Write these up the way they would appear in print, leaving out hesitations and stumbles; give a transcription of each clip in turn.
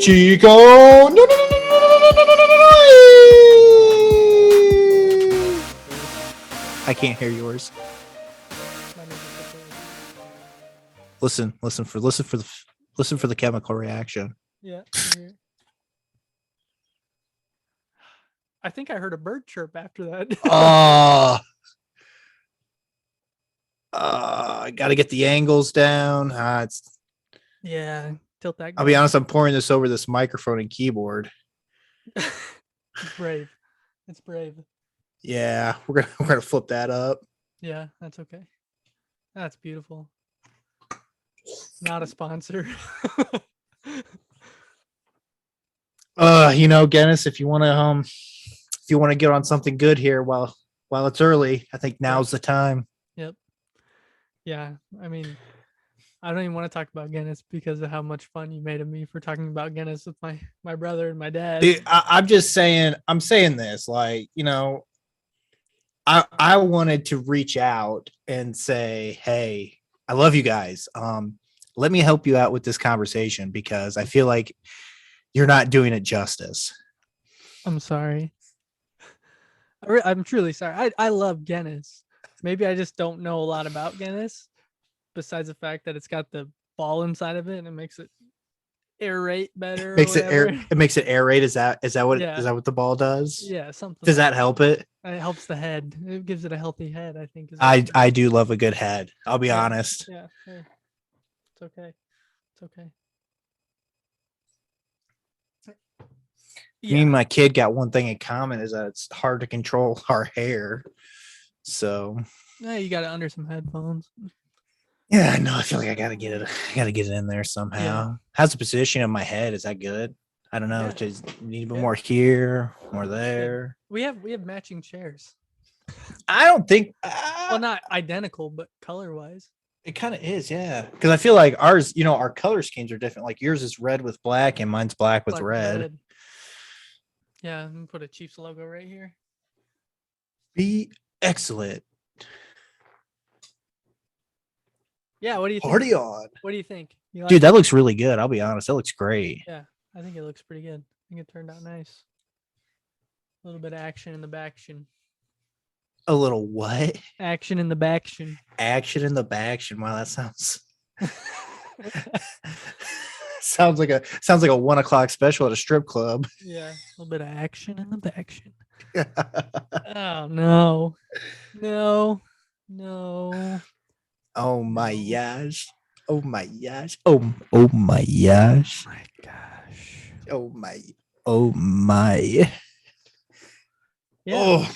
Chico. No, no, no, no, no, no, no, no, no. I can't hear yours. Listen for the chemical reaction. Yeah. I think I heard a bird chirp after that. I gotta get the angles down. Yeah, tilt that. I'll be honest, I'm pouring this over this microphone and keyboard. It's brave. It's brave. Yeah, we're gonna flip that up. Yeah, that's okay. That's beautiful. Not a sponsor. Guinness, if you wanna get on something good here while it's early, I think now's the time. Yep. Yeah, I mean, I don't even want to talk about Guinness because of how much fun you made of me for talking about Guinness with my brother and my dad. Dude, I'm just saying. I'm saying this, like, I wanted to reach out and say, hey, I love you guys. Let me help you out with this conversation because I feel like you're not doing it justice. I'm sorry. I'm truly sorry. I love Guinness. Maybe I just don't know a lot about Guinness, besides the fact that it's got the ball inside of it and it makes it aerate better. It makes it aerate. Is that what the ball does? Yeah, something. Does that help it? It helps the head. It gives it a healthy head, I think. I do love a good head. I'll be honest. Yeah. Hey, it's okay. It's okay. Me and my kid got one thing in common is that it's hard to control our hair. So yeah, you got it under some headphones. Yeah, no, I feel like I gotta get it in there somehow. Yeah. How's the position of my head? Is that good? I don't know. Yeah. Just need a bit more here, more there. We have matching chairs. I don't think well, not identical, but color wise. It kind of is, yeah. Because I feel like ours, our color schemes are different. Like yours is red with black and mine's black with red. Yeah, I'm gonna put a Chiefs logo right here. Be excellent. Yeah, what do you think? Party on. What do you think? Dude, that looks really good. I'll be honest. That looks great. Yeah, I think it looks pretty good. I think it turned out nice. A little bit of action in the baction. A little what? Action in the baction. Action in the baction. Wow, that sounds sounds like a 1:00 special at a strip club. Yeah, a little bit of action in the baction. Oh no. Oh my gosh. Oh my gosh. Oh my gosh. My gosh. Oh my. Yeah. Oh.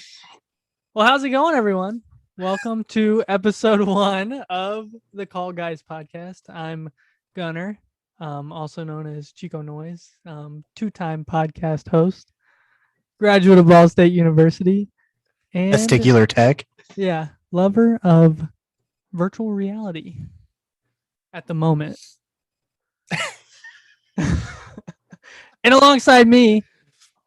Well, how's it going, everyone? Welcome to episode 1 of the Call Guys podcast. I'm Gunner, also known as Chico Noise, 2-time podcast host, graduate of Ball State University, and testicular tech. Yeah, lover of virtual reality at the moment. And alongside me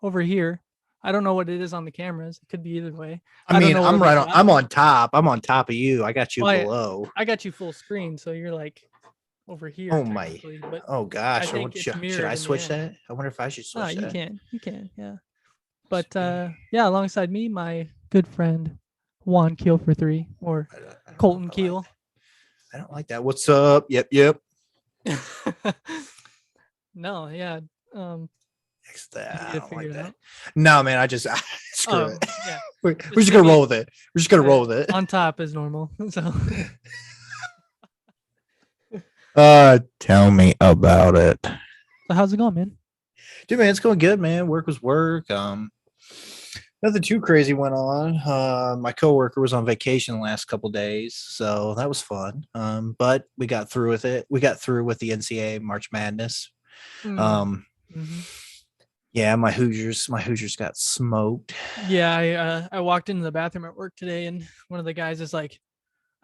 over here, I don't know what it is on the cameras. It could be either way. I'm on top. I'm on top of you. I got you below. I got you full screen, so you're like over here. Oh my. Oh gosh. Should I switch that? I wonder if I should switch that. You can. Yeah. But alongside me, my good friend Juan Keel for 3, or Colton Keel. I don't like that. What's up? Yep. No, yeah. I don't like that. No, man, I just screw it. Yeah. We're just gonna roll with it. We're just gonna roll with it. On top is normal. So tell me about it. So how's it going, man? Dude, man, it's going good, man. Work was work. Nothing too crazy went on. My coworker was on vacation the last couple days, so that was fun. But we got through with it. We got through with the NCAA March Madness. Yeah, my Hoosiers got smoked. Yeah, I walked into the bathroom at work today, and one of the guys is like,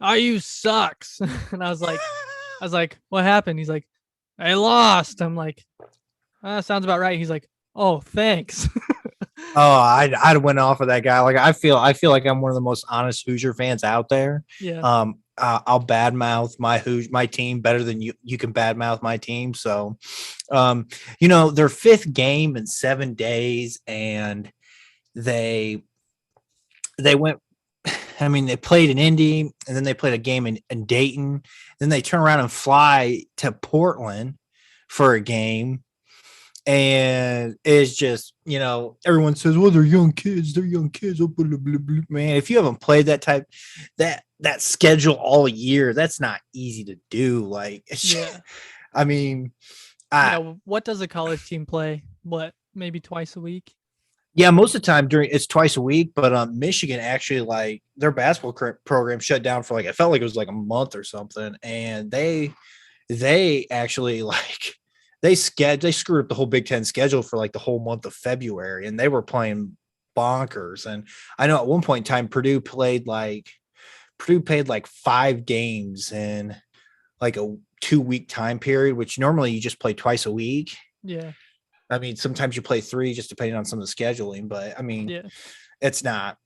"IU sucks," and I was like, "What happened?" He's like, "I lost." I'm like, "Sounds about right." He's like, "Oh, thanks." Oh, I went off of that guy. Like I feel like I'm one of the most honest Hoosier fans out there. Yeah. I'll badmouth my team better than you can badmouth my team. So, their fifth game in 7 days, and they went. I mean, they played in Indy, and then they played a game in Dayton. Then they turn around and fly to Portland for a game. And it's just, everyone says, well, they're young kids. They're young kids. Oh, blah, blah, blah. Man, if you haven't played that schedule all year, that's not easy to do. Like, Yeah. I mean, what does a college team play? What, maybe twice a week? Yeah, most of the time it's twice a week, but Michigan actually, like, their basketball program shut down for it felt like it was like a month or something, and they actually they screwed up the whole Big Ten schedule for like the whole month of February, and they were playing bonkers. And I know at one point in time Purdue played like 5 games in like a 2-week time period, which normally you just play twice a week. Yeah. I mean, sometimes you play 3 just depending on some of the scheduling, but I mean, it's not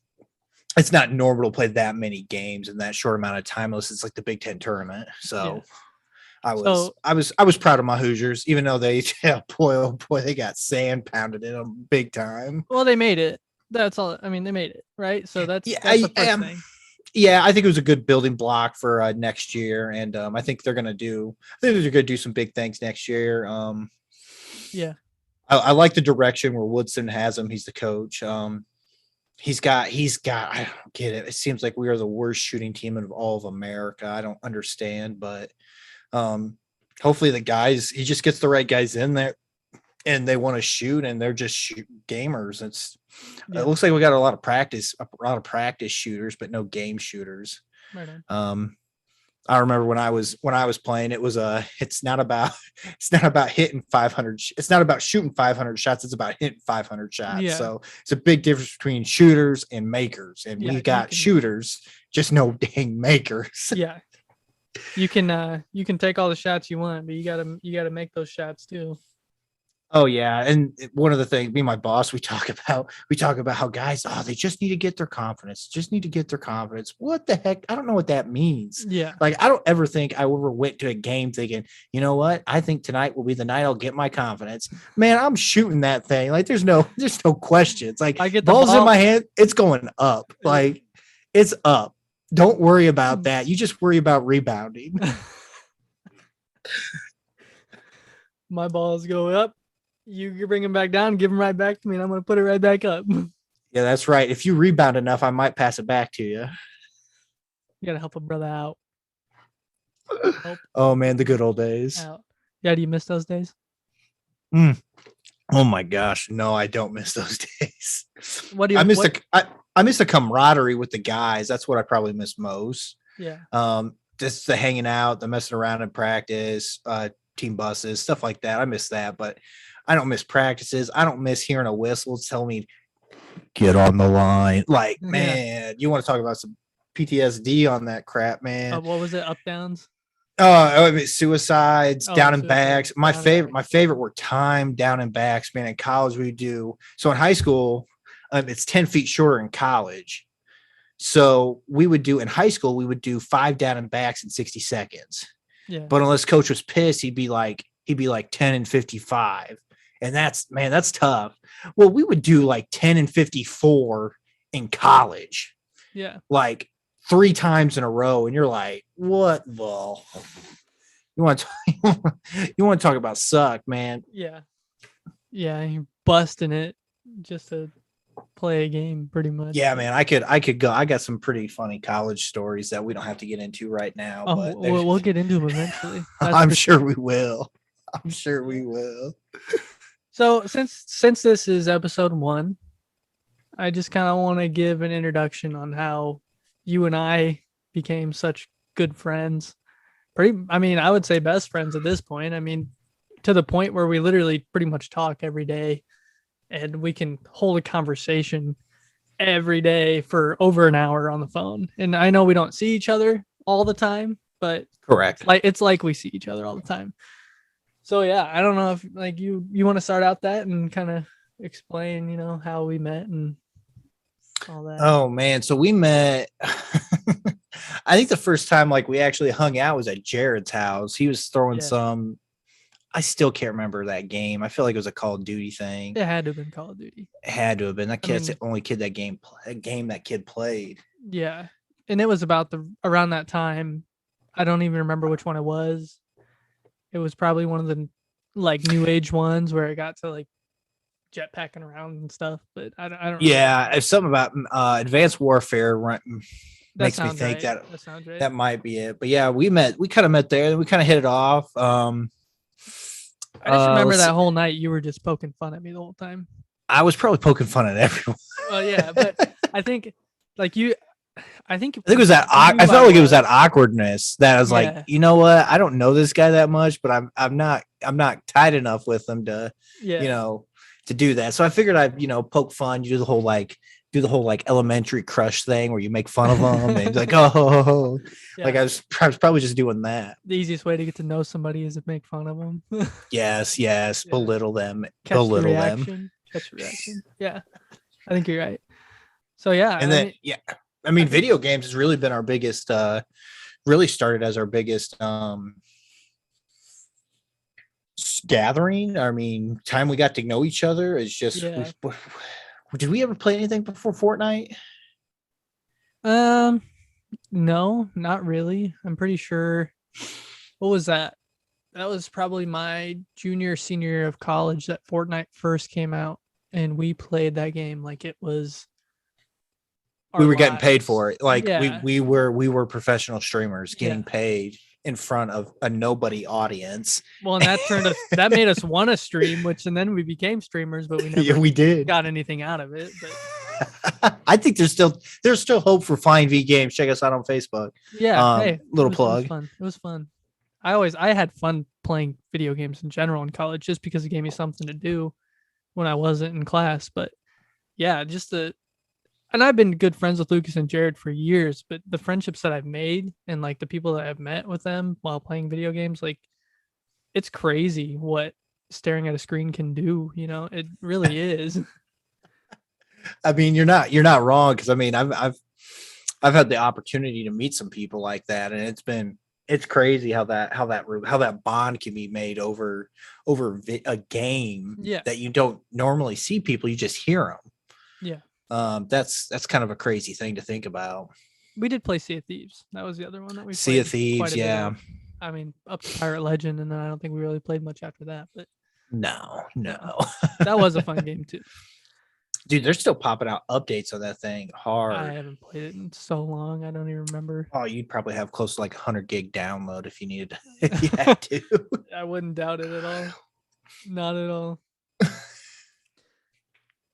normal to play that many games in that short amount of time unless it's like the Big Ten tournament. So I was proud of my Hoosiers, even though they they got sand pounded in them big time. Well, they made it. That's all. I mean, they made it, right? So that's the first thing. Yeah, I think it was a good building block for next year, and I think they're gonna do some big things next year. I like the direction where Woodson has him. He's the coach. He's got. I don't get it. It seems like we are the worst shooting team of all of America. I don't understand, but hopefully he just gets the right guys in there, and they want to shoot, and they're just gamers. It looks like we got a lot of practice shooters, but no game shooters. Right on. I remember when I was playing, it was it's not about hitting 500. It's not about shooting 500 shots. It's about hitting 500 shots. Yeah. So it's a big difference between shooters and makers. And we got shooters, just no dang makers. Yeah. You can take all the shots you want, but you gotta make those shots too. Oh yeah, and one of the things, me and my boss, we talk about how guys, they just need to get their confidence. What the heck? I don't know what that means. Yeah. Like, I don't ever think I ever went to a game thinking, you know what? I think tonight will be the night I'll get my confidence. Man, I'm shooting that thing. Like, there's no questions. Like, I get the balls ball in my hand, it's going up. Like, it's up. Don't worry about that. You just worry about rebounding. My balls go up. You bring them back down, give them right back to me, and I'm going to put it right back up. Yeah, that's right. If you rebound enough, I might pass it back to you. You got to help a brother out. Oh, man, the good old days. Yeah, do you miss those days? Oh, my gosh. No, I don't miss those days. What do you I miss the camaraderie with the guys. That's what I probably miss most. Yeah. Just the hanging out, the messing around in practice, team buses, stuff like that. I miss that, but I don't miss practices. I don't miss hearing a whistle tell me get on the line. Like, man, you want to talk about some PTSD on that crap, man. What was it? Up downs? I mean, suicides, down and suicide, backs. My favorite were time down and backs, man. In college, we do. So in high school, it's 10 feet shorter in college. So in high school, we would do 5 down and backs in 60 seconds. Yeah. But unless coach was pissed, he'd be like 10 and 55. And that's tough. Well, we would do like 10 and 54 in college. Yeah. Like 3 times in a row. And you're like, what the? You want to talk about suck, man. Yeah. Yeah. You're busting it just to play a game pretty much. Yeah, man, I could go. I got some pretty funny college stories that we don't have to get into right now. But we'll get into them eventually. I'm sure we will. So since this is episode 1, I just kind of want to give an introduction on how you and I became such good friends. I would say best friends at this point. I mean, to the point where we literally pretty much talk every day, and we can hold a conversation every day for over an hour on the phone. And I know we don't see each other all the time, but correct. It's like we see each other all the time. So yeah, I don't know if like you want to start out that and kind of explain, how we met and all that. Oh man, so we met. I think the first time like we actually hung out was at Jared's house. He was throwing Yeah. some. I still can't remember that game. I feel like it was a Call of Duty thing. It had to have been Call of Duty. It had to have been. That kid's mean- the only kid that game that kid played. Yeah. And it was about around that time. I don't even remember which one it was. It was probably one of the like new age ones where it got to like jetpacking around and stuff. But I don't. Yeah, if something about Advanced Warfare makes me think that sounds right. that might be it. But yeah, we kind of met there, and we kind of hit it off. I just remember that whole night you were just poking fun at me the whole time. I was probably poking fun at everyone. Well, yeah, but I think like you. I think it was that. I felt like it was that awkwardness that I was like, you know what? I don't know this guy that much, but I'm not tight enough with him to, to do that. So I figured I'd, poke fun. You do the whole like elementary crush thing where you make fun of them and like, oh, yeah. Like I was probably just doing that. The easiest way to get to know somebody is to make fun of them. yes, yeah. Belittle them, Catch belittle the them. Catch the reaction. Yeah, I think you're right. So yeah, and then I mean, video games has really been our biggest. Really started as our biggest gathering. I mean, time we got to know each other is just. Yeah. Did we ever play anything before Fortnite? No, not really. I'm pretty sure. What was that? That was probably my junior, senior year of college that Fortnite first came out, and we played that game like it was. We were getting paid for it. Like yeah. we were professional streamers getting paid in front of a nobody audience. Well, and that made us want to stream, and then we became streamers, but we never we did got anything out of it. But I think there's still hope for Flying V Games. Check us out on Facebook. Yeah, hey, little plug. It was fun. I had fun playing video games in general in college just because it gave me something to do when I wasn't in class. But yeah, and I've been good friends with Lucas and Jared for years, but the friendships that I've made and like the people that I've met with them while playing video games, like it's crazy what staring at a screen can do. It really is. I mean, you're not wrong. Cause I mean, I've had the opportunity to meet some people like that, and it's crazy how that bond can be made over a game that you don't normally see people. You just hear them. Yeah. That's kind of a crazy thing to think about. We did play Sea of Thieves. That was the other one that we played. Sea of Thieves, yeah. I mean, up to Pirate Legend, and then I don't think we really played much after that. But no. That was a fun game too. Dude, they're still popping out updates on that thing hard. I haven't played it in so long. I don't even remember. Oh, you'd probably have close to like 100 gig download if you needed if you had to. I wouldn't doubt it at all. Not at all.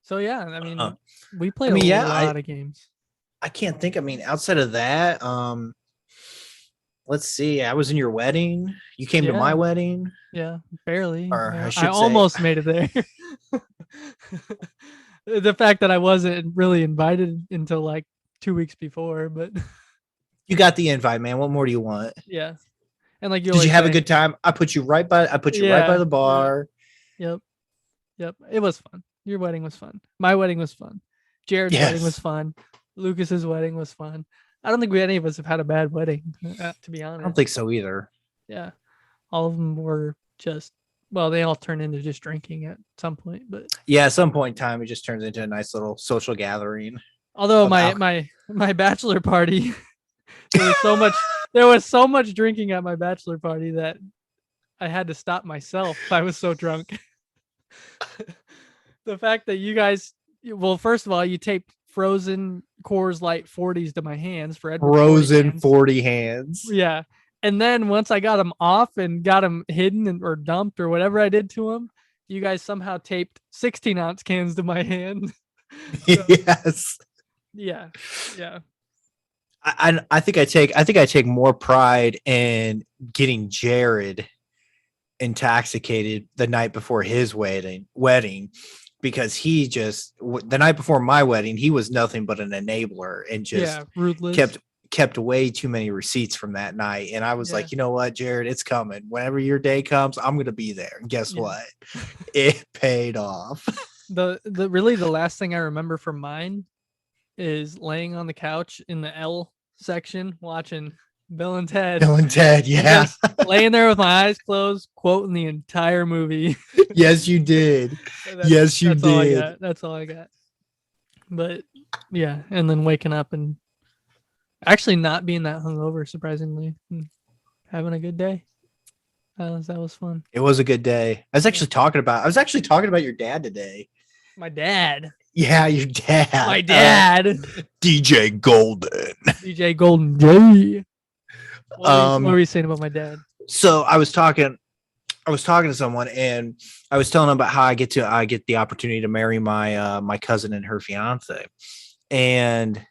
So yeah, I mean, we played a lot of games. I can't think. I mean, outside of that, let's see. I was in your wedding. You came to my wedding. Yeah, barely. Or I almost made it there. The fact that I wasn't really invited until like 2 weeks before, but you got the invite, man. What more do you want? Yeah, and like, did you have a good time? I put you right by the bar. Yep. It was fun. Your wedding was fun. My wedding was fun. Jared's wedding was fun. Lucas's wedding was fun. I don't think any of us have had a bad wedding, to be honest. I don't think so either. Yeah. All of them were just, they all turned into just drinking at some point. But yeah, at some point in time, it just turns into a nice little social gathering. Although my bachelor party, there was so much drinking at my bachelor party that I had to stop myself. I was so drunk. The fact that you guys, first of all, you taped frozen Coors Light 40s to my hands for Edward. Frozen 40 hands. Yeah. And then once I got them off and got them hidden or dumped or whatever I did to them, you guys somehow taped 16-ounce cans to my hand. Yes. Yeah. I think I take more pride in getting Jared intoxicated the night before his wedding because the night before my wedding, he was nothing but an enabler and just ruthless. kept way too many receipts from that night. And I was like, you know what, Jared, it's coming. Whenever your day comes, I'm going to be there. And guess what? It paid off. Really the last thing I remember from mine is laying on the couch in the L section watching Bill and Ted. Bill and Ted, And yeah. just laying there with my eyes closed, quoting the entire movie. Yes, you did. Yes, you that's all I did. got. That's all I got. But yeah, and then waking up and actually not being that hungover, surprisingly, and having a good day. That was fun. It was a good day. I was actually talking about your dad today. My dad. Yeah, your dad. My dad. DJ Golden. DJ Golden J. What were you saying about my dad? So I was talking to someone, and I was telling them about how I get the opportunity to marry my my cousin and her fiance. And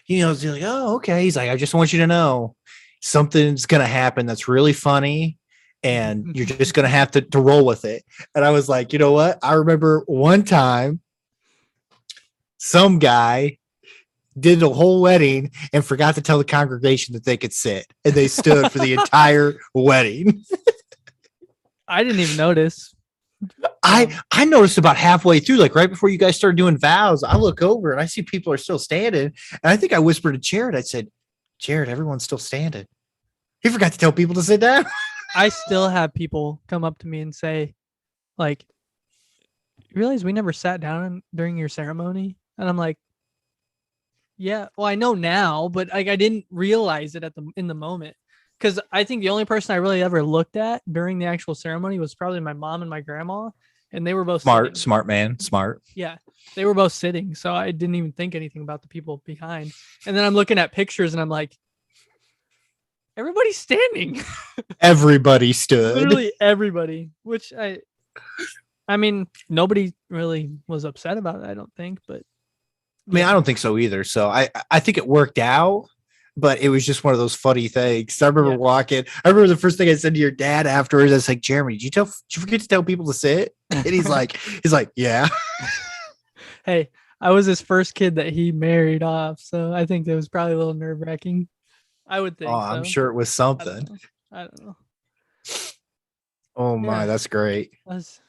he's like, oh, okay. He's like, I just want you to know something's gonna happen that's really funny, and you're just gonna have to roll with it. And I was like, you know what? I remember one time some guy did a whole wedding and forgot to tell the congregation that they could sit, and they stood for the entire wedding. I didn't even notice. I noticed about halfway through, like right before you guys started doing vows, I look over and I see people are still standing. And I think I whispered to Jared, I said, Jared, everyone's still standing. He forgot to tell people to sit down. I still have people come up to me and say, like, you realize we never sat down during your ceremony? And I'm like, yeah, well, I know now, but like I didn't realize it in the moment. Because I think the only person I really ever looked at during the actual ceremony was probably my mom and my grandma, and they were both sitting. Smart man, smart. Yeah, they were both sitting, so I didn't even think anything about the people behind. And then I'm looking at pictures, and I'm like, everybody's standing. Everybody stood. Literally everybody. Which I mean, nobody really was upset about it, I don't think, but. I mean, I don't think so either. So I think it worked out, but it was just one of those funny things. I remember walking. I remember the first thing I said to your dad afterwards. I was like, Jeremy, did you forget to tell people to sit? And he's like, yeah. Hey, I was his first kid that he married off, so I think that was probably a little nerve-wracking. I would think. I'm sure it was something. I don't know. Oh my, that's great. That was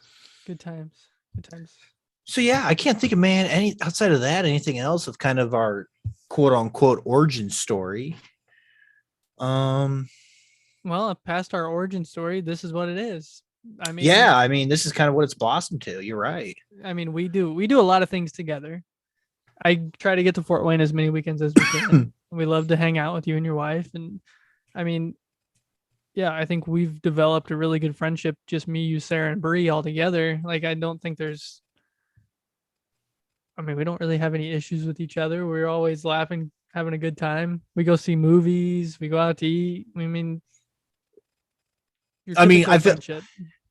good times. Good times. So yeah, I can't think of any outside of that, anything else of kind of our quote unquote origin story. Well, past our origin story, this is what it is. I mean, this is kind of what it's blossomed to. You're right. I mean, we do a lot of things together. I try to get to Fort Wayne as many weekends as we can. We love to hang out with you and your wife, and I mean, yeah, I think we've developed a really good friendship. Just me, you, Sarah, and Bree all together. Like, I don't think there's. I mean, we don't really have any issues with each other. We're always laughing, having a good time. We go see movies. We go out to eat. I mean, I feel.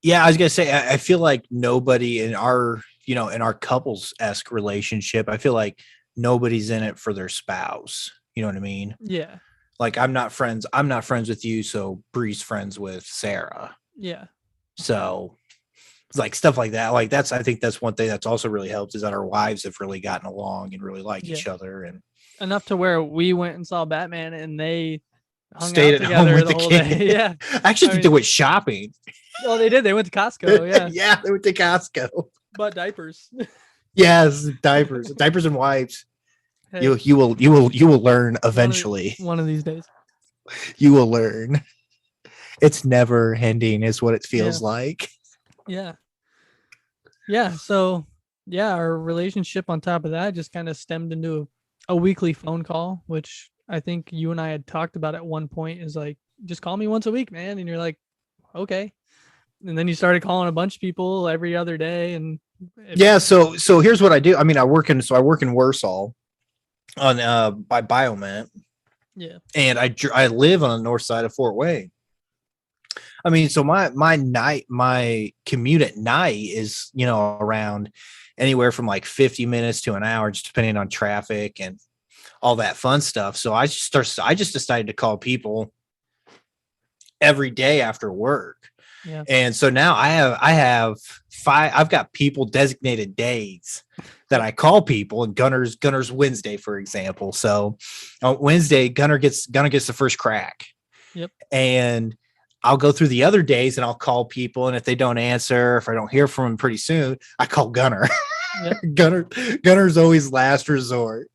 Yeah, I was gonna say, I feel like nobody in our, in our couples-esque relationship, I feel like nobody's in it for their spouse. You know what I mean? Yeah. Like I'm not friends with you, so Bree's friends with Sarah. Yeah. So like stuff like that. Like I think that's one thing that's also really helped is that our wives have really gotten along and really like each other, and enough to where we went and saw Batman and they stayed out at home with the whole kid. Day. Yeah. I actually think they went shopping. Oh, they did. They went to Costco. Yeah. Yeah, they went to Costco. Bought diapers. Yes, diapers and wipes. Hey, You will learn eventually. One of these days. You will learn. It's never ending, is what it feels like. Yeah. Yeah. So yeah, our relationship on top of that just kind of stemmed into a weekly phone call, which I think you and I had talked about at one point, is like, just call me once a week, man. And you're like, okay. And then you started calling a bunch of people every other day. And so here's what I do. I mean, I work in Warsaw on by Biomet. Yeah. And I live on the north side of Fort Wayne. I mean, so my commute at night is, around anywhere from like 50 minutes to an hour, just depending on traffic and all that fun stuff. So I just decided to call people every day after work. Yeah. And so now I've got people designated days that I call people, and Gunner's Wednesday, for example. So on Wednesday, Gunner gets the first crack. Yep. And I'll go through the other days and I'll call people. And if they don't answer, if I don't hear from them pretty soon, I call Gunner. Yep. Gunner's always last resort.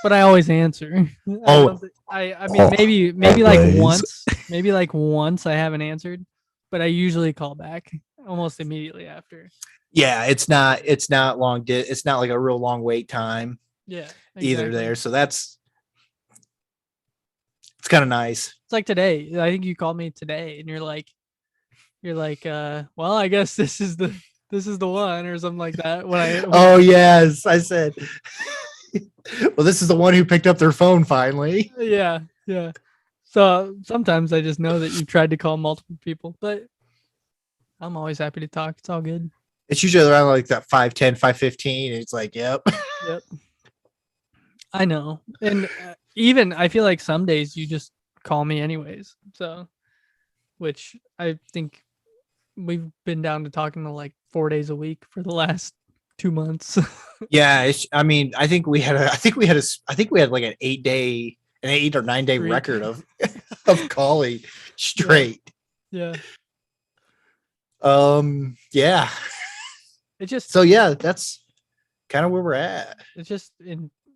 but I always answer. Oh. I mean, maybe like once I haven't answered, but I usually call back almost immediately after. Yeah, it's not long. It's not like a real long wait time Yeah, either exactly. there. So it's kind of nice. It's like today. I think you called me today, and you're like, well, I guess this is the one or something like that. Oh yes, I said. Well, this is the one who picked up their phone finally. Yeah. So sometimes I just know that you've tried to call multiple people, but I'm always happy to talk. It's all good. It's usually around like that 5:10, 5:15. And it's like, yep. Yep. I know. And even I feel like some days you just call me anyways. So, which I think we've been down to talking to like 4 days a week for the last 2 months. Yeah. I mean, I think we had like an 8 or 9 day Streak. record of calling straight. Yeah. Yeah. It's just So yeah, that's kind of where we're at. it's just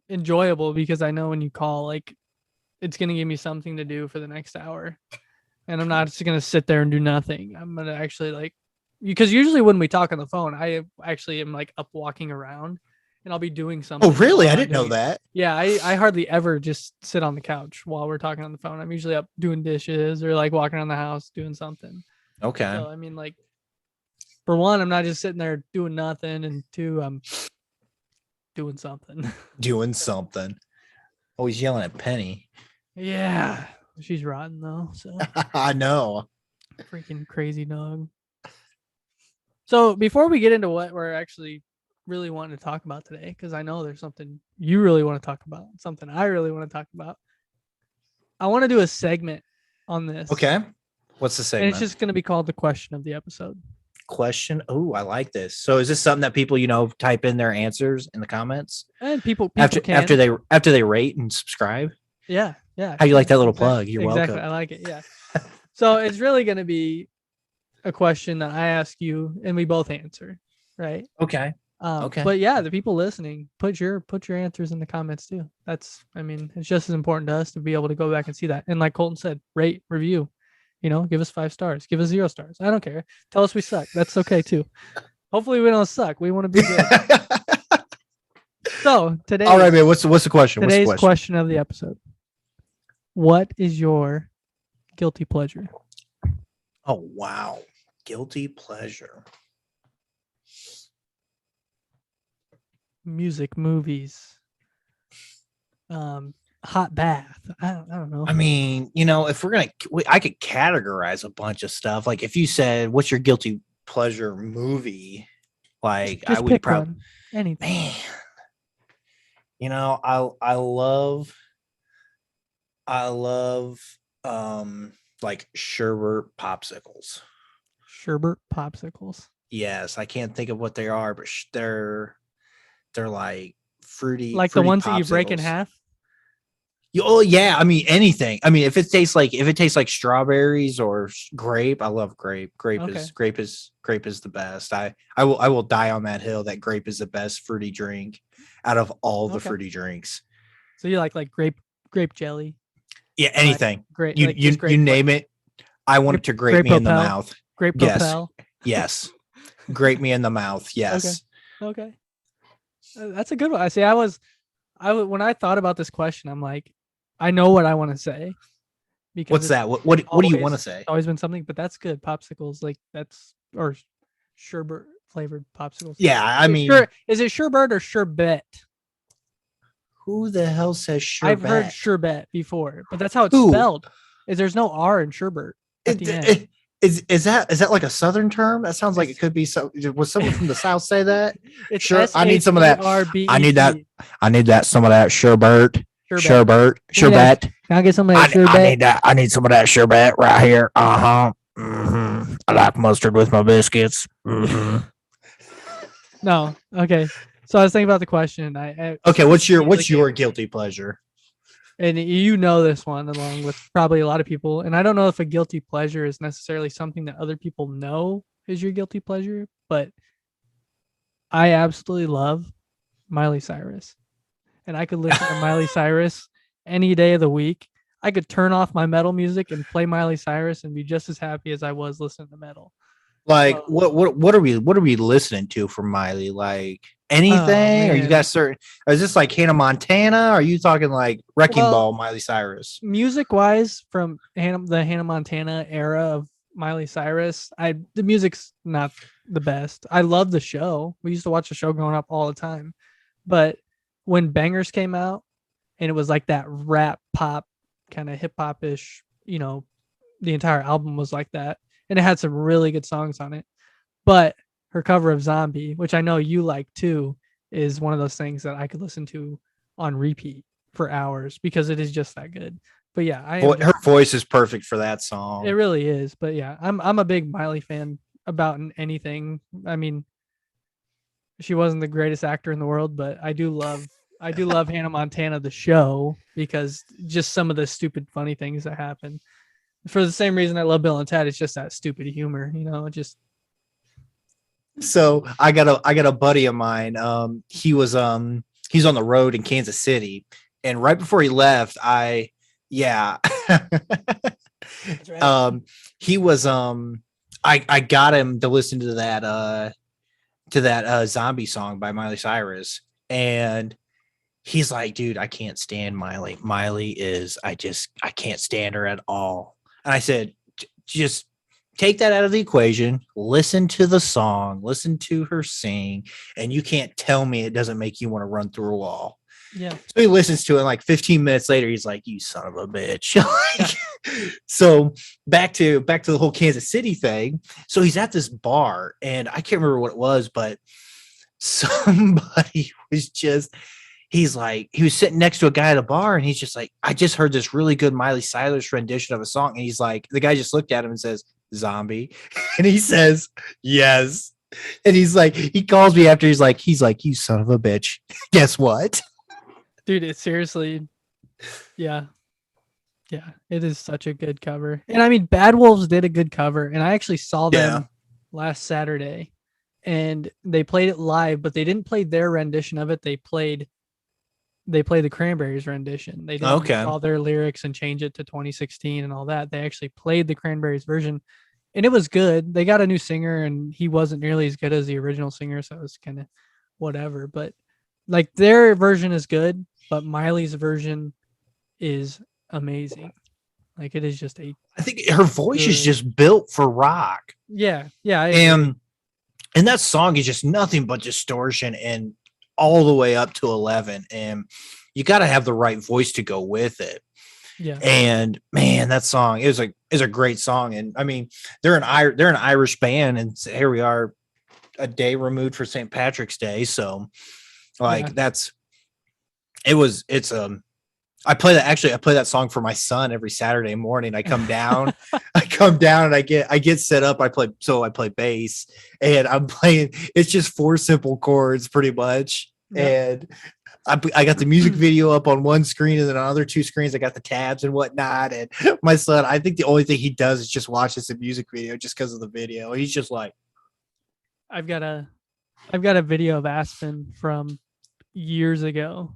enjoyable because I know when you call, like, it's gonna give me something to do for the next hour, and I'm not just gonna sit there and do nothing. I'm gonna actually like, because usually when we talk on the phone, I actually am like up walking around, and I'll be doing something. Oh, really? while I I'm didn't know doing it. that. Yeah, I hardly ever just sit on the couch while we're talking on the phone. I'm usually up doing dishes or like walking around the house doing something. Okay. So I mean, like, for one, I'm not just sitting there doing nothing, and two, I'm doing something. Doing something. Always yelling at Penny. Yeah, she's rotten though. So I know. freaking crazy dog. So before we get into what we're actually really wanting to talk about today, because I know there's something you really want to talk about, something I really want to talk about. I want to do a segment on this. Okay. What's the segment? And it's just going to be called the question of the episode. Question. Oh, I like this. So is this something that people, type in their answers in the comments? And people after can. after they rate and subscribe? Yeah. How you like that little plug? You're exactly. welcome. I like it. Yeah. So it's really going to be a question that I ask you and we both answer, right? Okay. Okay. But yeah, the people listening, put your answers in the comments too. It's just as important to us to be able to go back and see that. And like Colton said, rate, review, give us 5 stars, give us 0 stars. I don't care. Tell us we suck. That's okay too. Hopefully we don't suck. We want to be good. So today, all right, man. What's the question? Today's question of the episode: what is your guilty pleasure? Oh wow, guilty pleasure. Music, movies, hot bath. I don't know. I mean, if I could categorize a bunch of stuff. Like if you said, "What's your guilty pleasure movie?" Like just I would pick probably one. Anything. Man, I love like sherbet popsicles. Sherbet popsicles. Yes, I can't think of what they are, but they're like fruity, like fruity the ones popsicles. that you break in half. Oh yeah, I mean anything. I mean if it tastes like strawberries or grape, I love grape. Grape is the best. I will die on that hill that grape is the best fruity drink out of all the fruity drinks. So you like grape jelly? Yeah, anything. Like great. You name it. I want it to grape me in the mouth. Grape Propel. Yes. Grape me in the mouth. Yes. Okay. That's a good one. When I thought about this question, I'm like, I know what I want to say. Because what's that? What do you want to say? It's always been something, but that's good. Popsicles, or sherbet flavored popsicles. Yeah, I mean, is it sherbet or sherbet? Who the hell says sherbet? I've heard sherbet before, but that's how it's spelled. There's no R in sherbet at the end. Is that like a Southern term? That sounds like it could be. So was someone from the South say that? It's sure. I need some of that. I need that. Some of that sherbet. Sherbet. Can I get some of that sherbet? I need some of that sherbet right here. Mm-hmm. I like mustard with my biscuits. Mm-hmm. No. Okay. So I was thinking about the question. Okay. What's your guilty pleasure? And this one along with probably a lot of people. And I don't know if a guilty pleasure is necessarily something that other people know is your guilty pleasure, but I absolutely love Miley Cyrus. and I could listen to Miley Cyrus any day of the week, I could turn off my metal music and play Miley Cyrus and be just as happy as I was listening to metal. Like So- what are we listening to from Miley? Like Oh, anything? Or you man. got certain? Is this like Hannah Montana? Or are you talking like Wrecking Well- Ball, Miley Cyrus? Music wise, from the Hannah Montana era of Miley Cyrus, the music's not the best. I love the show. We used to watch the show growing up all the time. But when Bangers came out and it was like that rap pop kind of hip hop ish, you know, the entire album was like that. And it had some really good songs on it. But her cover of Zombie, which I know you like too, is one of those things that I could listen to on repeat for hours because it is just that good. But yeah, Her voice is perfect for that song. it really is. But yeah, I'm a big Miley fan about anything. I mean, she wasn't the greatest actor in the world, but I do love Hannah Montana the show because just some of the stupid funny things that happen. For the same reason I love Bill and Ted, it's just that stupid humor, you know, just So I got a buddy of mine. He's on the road in Kansas City, and right before he left, yeah. That's right. He was I got him to listen to that zombie song by Miley Cyrus, and he's like, dude, I can't stand Miley. I can't stand her at all. And I said, just take that out of the equation, listen to the song, listen to her sing, and you can't tell me it doesn't make you want to run through a wall. Yeah. So he listens to it, and like 15 minutes later, he's like, you son of a bitch. So back to the whole Kansas City thing. So he's at this bar, and I can't remember what it was, but somebody was just, he was sitting next to a guy at a bar, and he's just like, I just heard this really good Miley Cyrus rendition of a song. And he's like, the guy just looked at him and says, Zombie. And he says, yes. And he's like, he calls me after, he's like, you son of a bitch. Guess what? Dude, it's seriously, yeah, it is such a good cover. And I mean, Bad Wolves did a good cover, and I actually saw them last Saturday, and they played it live, but they didn't play their rendition of it. They played the Cranberries rendition. They didn't make all their lyrics and change it to 2016 and all that. They actually played the Cranberries version, and it was good. They got a new singer, and he wasn't nearly as good as the original singer, so it was kind of whatever. But like, their version is good, but Miley's version is amazing. Like, it is just I think her voice is just built for rock. Yeah. And that song is just nothing but distortion and all the way up to 11. And you got to have the right voice to go with it. Yeah. And man, that song is a great song. And I mean, they're an Irish band, and here we are a day removed for St. Patrick's Day. So like I play that song for my son every Saturday morning. I come down, and I get set up. I play bass, and I'm playing. It's just 4 simple chords pretty much. And I got the music video up on one screen, and then on other 2 screens, I got the tabs and whatnot. And my son, I think the only thing he does is just watches the music video just because of the video. He's just like, I've got a video of Aspen from years ago.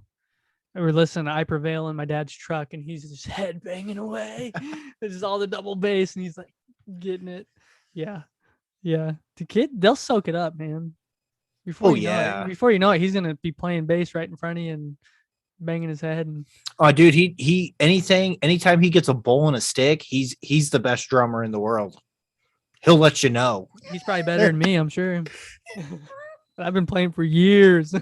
We were listening to I Prevail in my dad's truck, and he's just head banging away. This is all the double bass, and he's like getting it. Yeah. The kid, they'll soak it up, man. Before you know it, he's gonna be playing bass right in front of you and banging his head. And oh, dude, he anytime he gets a bowl and a stick, he's the best drummer in the world. He'll let you know. He's probably better than me, I'm sure. I've been playing for years.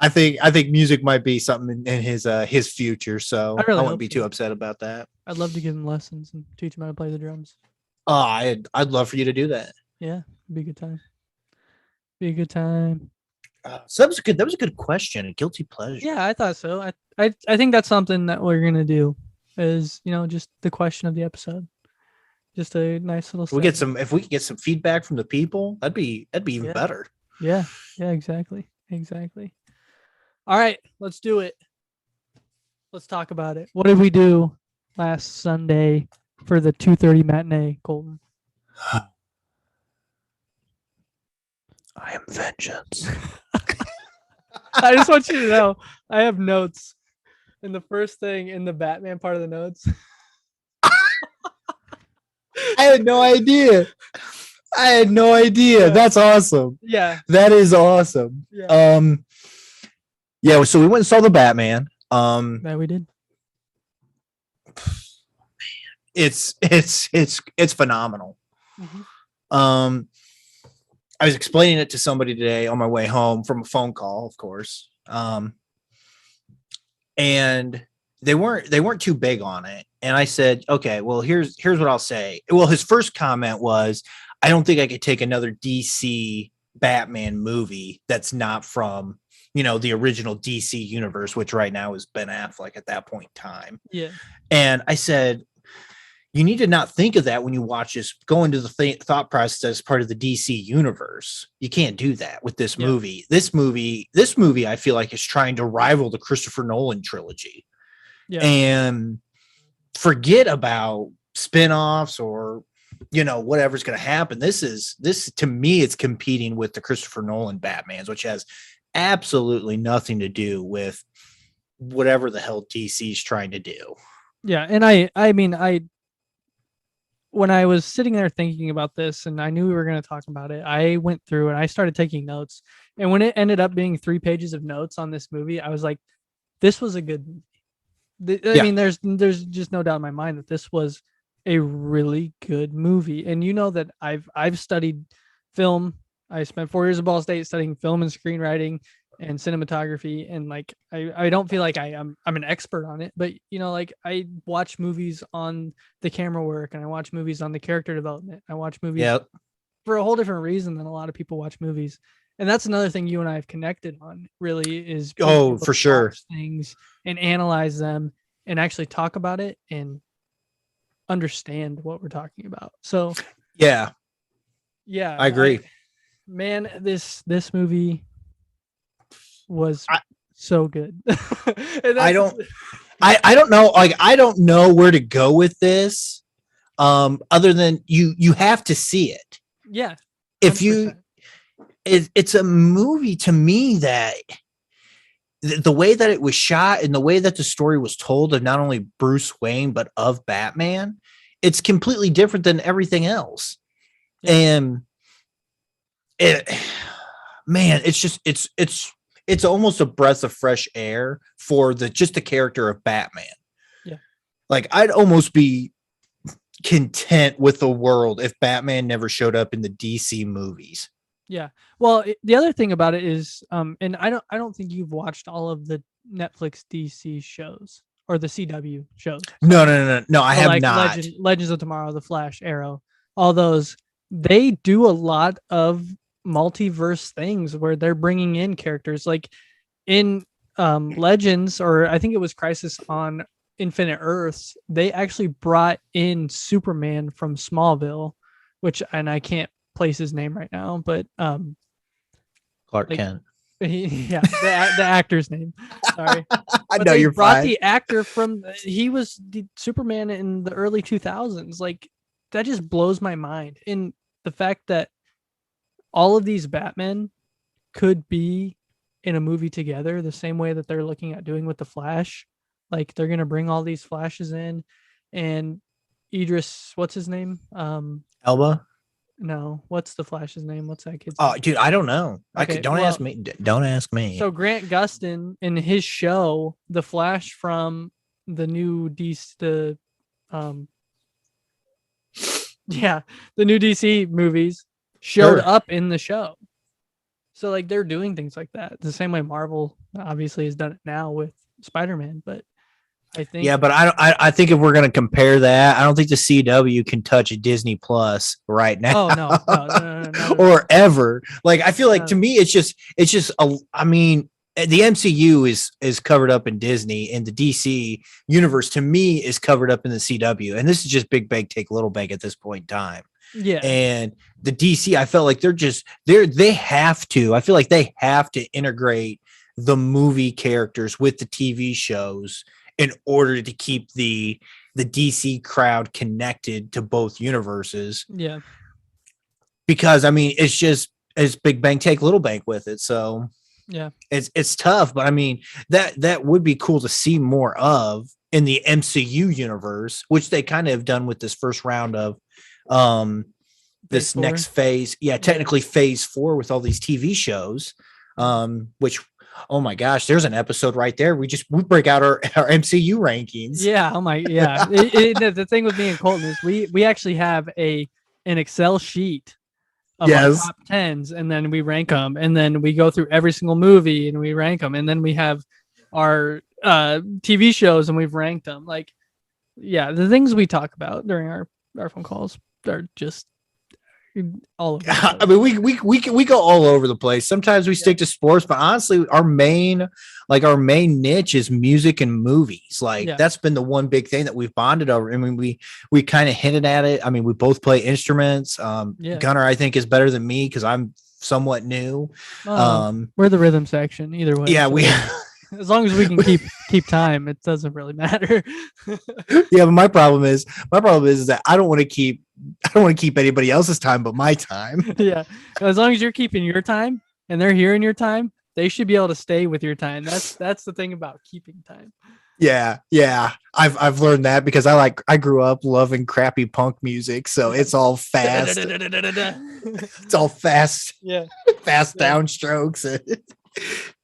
I think music might be something in his future, so I wouldn't be too upset about that. I'd love to give him lessons and teach him how to play the drums. Oh, I'd love for you to do that. Yeah, it'd be a good time. So that was a good question. A guilty pleasure. Yeah, I thought so. I think that's something that we're gonna do, is, you know, just the question of the episode. Just a nice little. If we could get some feedback from the people, that'd be even better. Yeah, exactly. All right, let's do it. Let's talk about it. What did we do last Sunday for the 2:30 matinee, Colton? I am vengeance. I just want you to know I have notes. And the first thing in the Batman part of the notes. I had no idea. Yeah. That's awesome. Yeah. That is awesome. Yeah. Yeah, so we went and saw the Batman. That we did. It's phenomenal. Mm-hmm. I was explaining it to somebody today on my way home from a phone call, of course. And they weren't too big on it. And I said, okay, well, here's what I'll say. Well, his first comment was, I don't think I could take another DC Batman movie that's not from, the original DC universe, which right now is Ben Affleck at that point in time. Yeah. And I said, you need to not think of that when you watch this, go into the thought process as part of the DC universe. You can't do that with this movie. This movie, I feel like is trying to rival the Christopher Nolan trilogy. Yeah. And forget about spinoffs or, whatever's going to happen. This to me, it's competing with the Christopher Nolan Batmans, which has absolutely nothing to do with whatever the hell DC's trying to do. Yeah. And I mean, when I was sitting there thinking about this and I knew we were going to talk about it, I went through and I started taking notes. And when it ended up being 3 pages of notes on this movie, I was like, this was a good movie. I mean, there's just no doubt in my mind that this was a really good movie. And that I've studied film. I spent 4 years at Ball State studying film and screenwriting and cinematography, and like I don't feel like I'm an expert on it, but like I watch movies on the camera work and I watch movies on the character development. I watch movies for a whole different reason than a lot of people watch movies. And that's another thing you and I have connected on, really, is for sure things and analyze them and actually talk about it and understand what we're talking about. So yeah, I agree. Man, this movie was so good. I don't know. Like, I don't know where to go with this. Other than you have to see it. Yeah. 100%. It's a movie to me that the way that it was shot and the way that the story was told of not only Bruce Wayne, but of Batman, it's completely different than everything else. Yeah. And it's almost a breath of fresh air for the character of Batman. Yeah. Like, I'd almost be content with the world if Batman never showed up in the DC movies. Yeah. Well, the other thing about it is, and I don't think you've watched all of the Netflix DC shows or the CW shows. No, I have not. Legends of Tomorrow, The Flash, Arrow, all those. They do a lot of multiverse things where they're bringing in characters like in Legends, or I think it was Crisis on Infinite Earths. They actually brought in Superman from Smallville, and I can't place his name right now, but Clark Kent. The actor's name. Sorry. I know you're brought fine. The actor he was the Superman in the early 2000s. Like, that just blows my mind. And the fact that all of these Batmen could be in a movie together the same way that they're looking at doing with the Flash. Like, they're going to bring all these Flashes in, and Idris, what's his name? Elba? No, what's the Flash's name? What's that kid's name? Name? Dude, I don't know. Okay, don't ask me. Don't ask me. So Grant Gustin in his show, the Flash from the new DC, the new DC movies showed up in the show. So like, they're doing things like that the same way Marvel obviously has done it now with Spider-Man, but I think but I think if we're gonna compare that, I don't think the CW can touch Disney Plus right now. Oh no. Or ever. Like, I feel like to me it's just I mean, the MCU is covered up in Disney, and the DC universe to me is covered up in the CW, and this is just big bang take little bang at this point in time. Yeah. And the DC, I felt like they have to. I feel like they have to integrate the movie characters with the TV shows in order to keep the DC crowd connected to both universes. Yeah. Because I mean, it's big bang take little bang with it. So Yeah. It's tough, but I mean that would be cool to see more of in the MCU universe, which they kind of have done with this first round of this next phase. Yeah, technically phase 4 with all these TV shows. Which, oh my gosh, there's an episode right there. We break out our MCU rankings. Yeah. Oh my, yeah. The thing with me and Colton is we actually have an Excel sheet of our top 10s, and then we rank them, and then we go through every single movie and we rank them, and then we have our TV shows and we've ranked them. Like, yeah, the things we talk about during our phone calls are just all over. I mean, we go all over the place. Sometimes we stick to sports, but honestly, our main niche is music and movies. Like that's been the one big thing that we've bonded over. I mean, we kind of hinted at it. I mean, we both play instruments. Gunnar, I think, is better than me because I'm somewhat new. We're the rhythm section either way. Yeah, so as long as we can keep time, it doesn't really matter. Yeah, but my problem is that I don't want to keep anybody else's time but my time. Yeah, as long as you're keeping your time and they're hearing your time, they should be able to stay with your time. That's the thing about keeping time. Yeah. I've learned that because I grew up loving crappy punk music, so it's all fast. It's all fast. Yeah, fast downstrokes.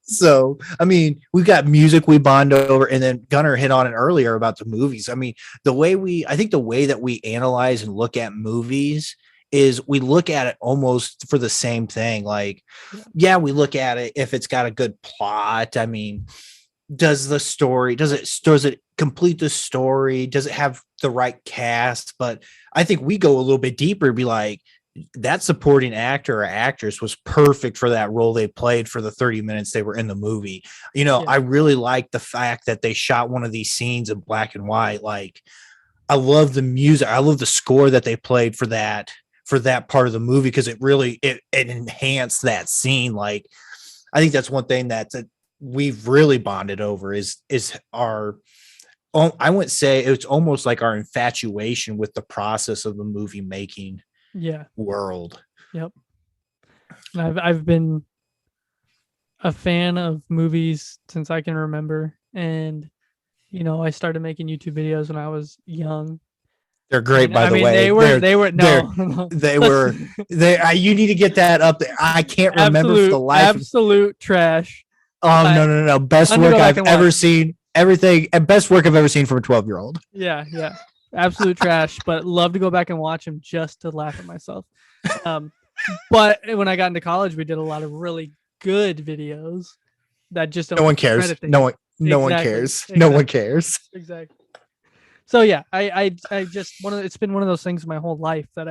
So, I mean, we've got music we bond over, and then Gunnar hit on it earlier about the movies. I mean, the way that we analyze and look at movies is we look at it almost for the same thing. Like, yeah, we look at it if it's got a good plot. I mean, does it complete the story? Does it have the right cast? But I think we go a little bit deeper and be like, that supporting actor or actress was perfect for that role they played for the 30 minutes they were in the movie. You know, I really like the fact that they shot one of these scenes in black and white. Like, I love the music. I love the score that they played for that part of the movie, because it really, it enhanced that scene. Like, I think that's one thing that we've really bonded over is our, I wouldn't say it's almost like our infatuation with the process of the movie making world. Yep. I've been a fan of movies since I can remember, and you know, I started making YouTube videos when I was young. They're great, by the way. You need to get that up there. I can't remember for the life. Absolute trash. Oh, no. Best work I've ever seen. Everything, and best work I've ever seen from a 12-year-old. Yeah. Absolute trash, but love to go back and watch them just to laugh at myself. But when I got into college, we did a lot of really good videos that just don't. No one cares. No one cares. Exactly. No one cares. Exactly. So yeah, I just it's been one of those things my whole life that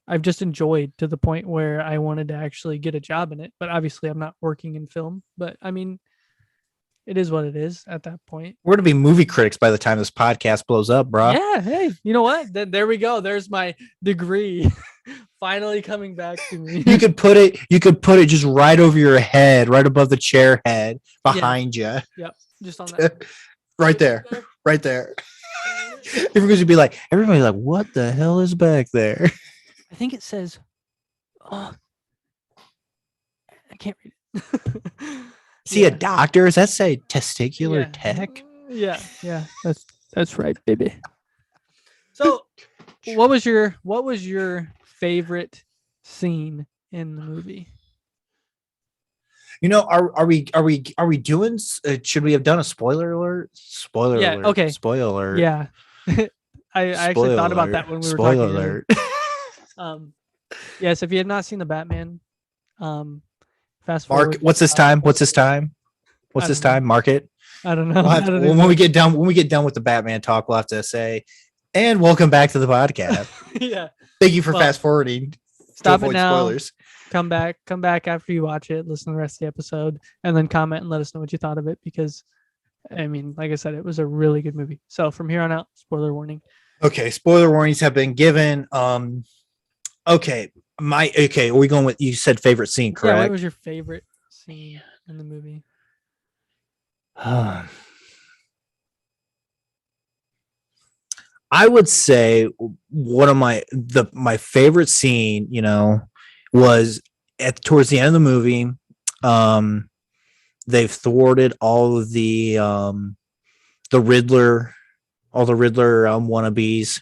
I've just enjoyed to the point where I wanted to actually get a job in it. But obviously, I'm not working in film. But I mean, it is what it is at that point. We're going to be movie critics by the time this podcast blows up, bro. Yeah. Hey, you know what? There we go. There's my degree finally coming back to me. You could put it just right over your head, right above the chair head behind you. Yep. Just on that. Right there. Everybody's like, what the hell is back there? I think it says, I can't read it. See a doctor? Does that say testicular tech? Yeah. That's right, baby. So, what was your favorite scene in the movie? You know, are we doing? Should we have done a spoiler alert? Spoiler alert. Okay. Spoiler alert. Yeah. I actually thought about that when we were talking. Spoiler alert. Yes, if you have not seen the Batman, fast forward. Mark, what's this time? Mark it. I don't know. When we get done with the Batman talk, we'll have to say, and welcome back to the podcast. Yeah. Thank you for fast forwarding. Stop it now. Spoilers. Come back after you watch it, listen to the rest of the episode, and then comment and let us know what you thought of it, because I mean, like I said, it was a really good movie. So from here on out, spoiler warning. Okay, spoiler warnings have been given. Okay, are we going with, you said favorite scene, correct? Yeah, what was your favorite scene in the movie? I would say one of my favorite scene, you know, was towards the end of the movie. they've thwarted the Riddler, all the Riddler wannabes.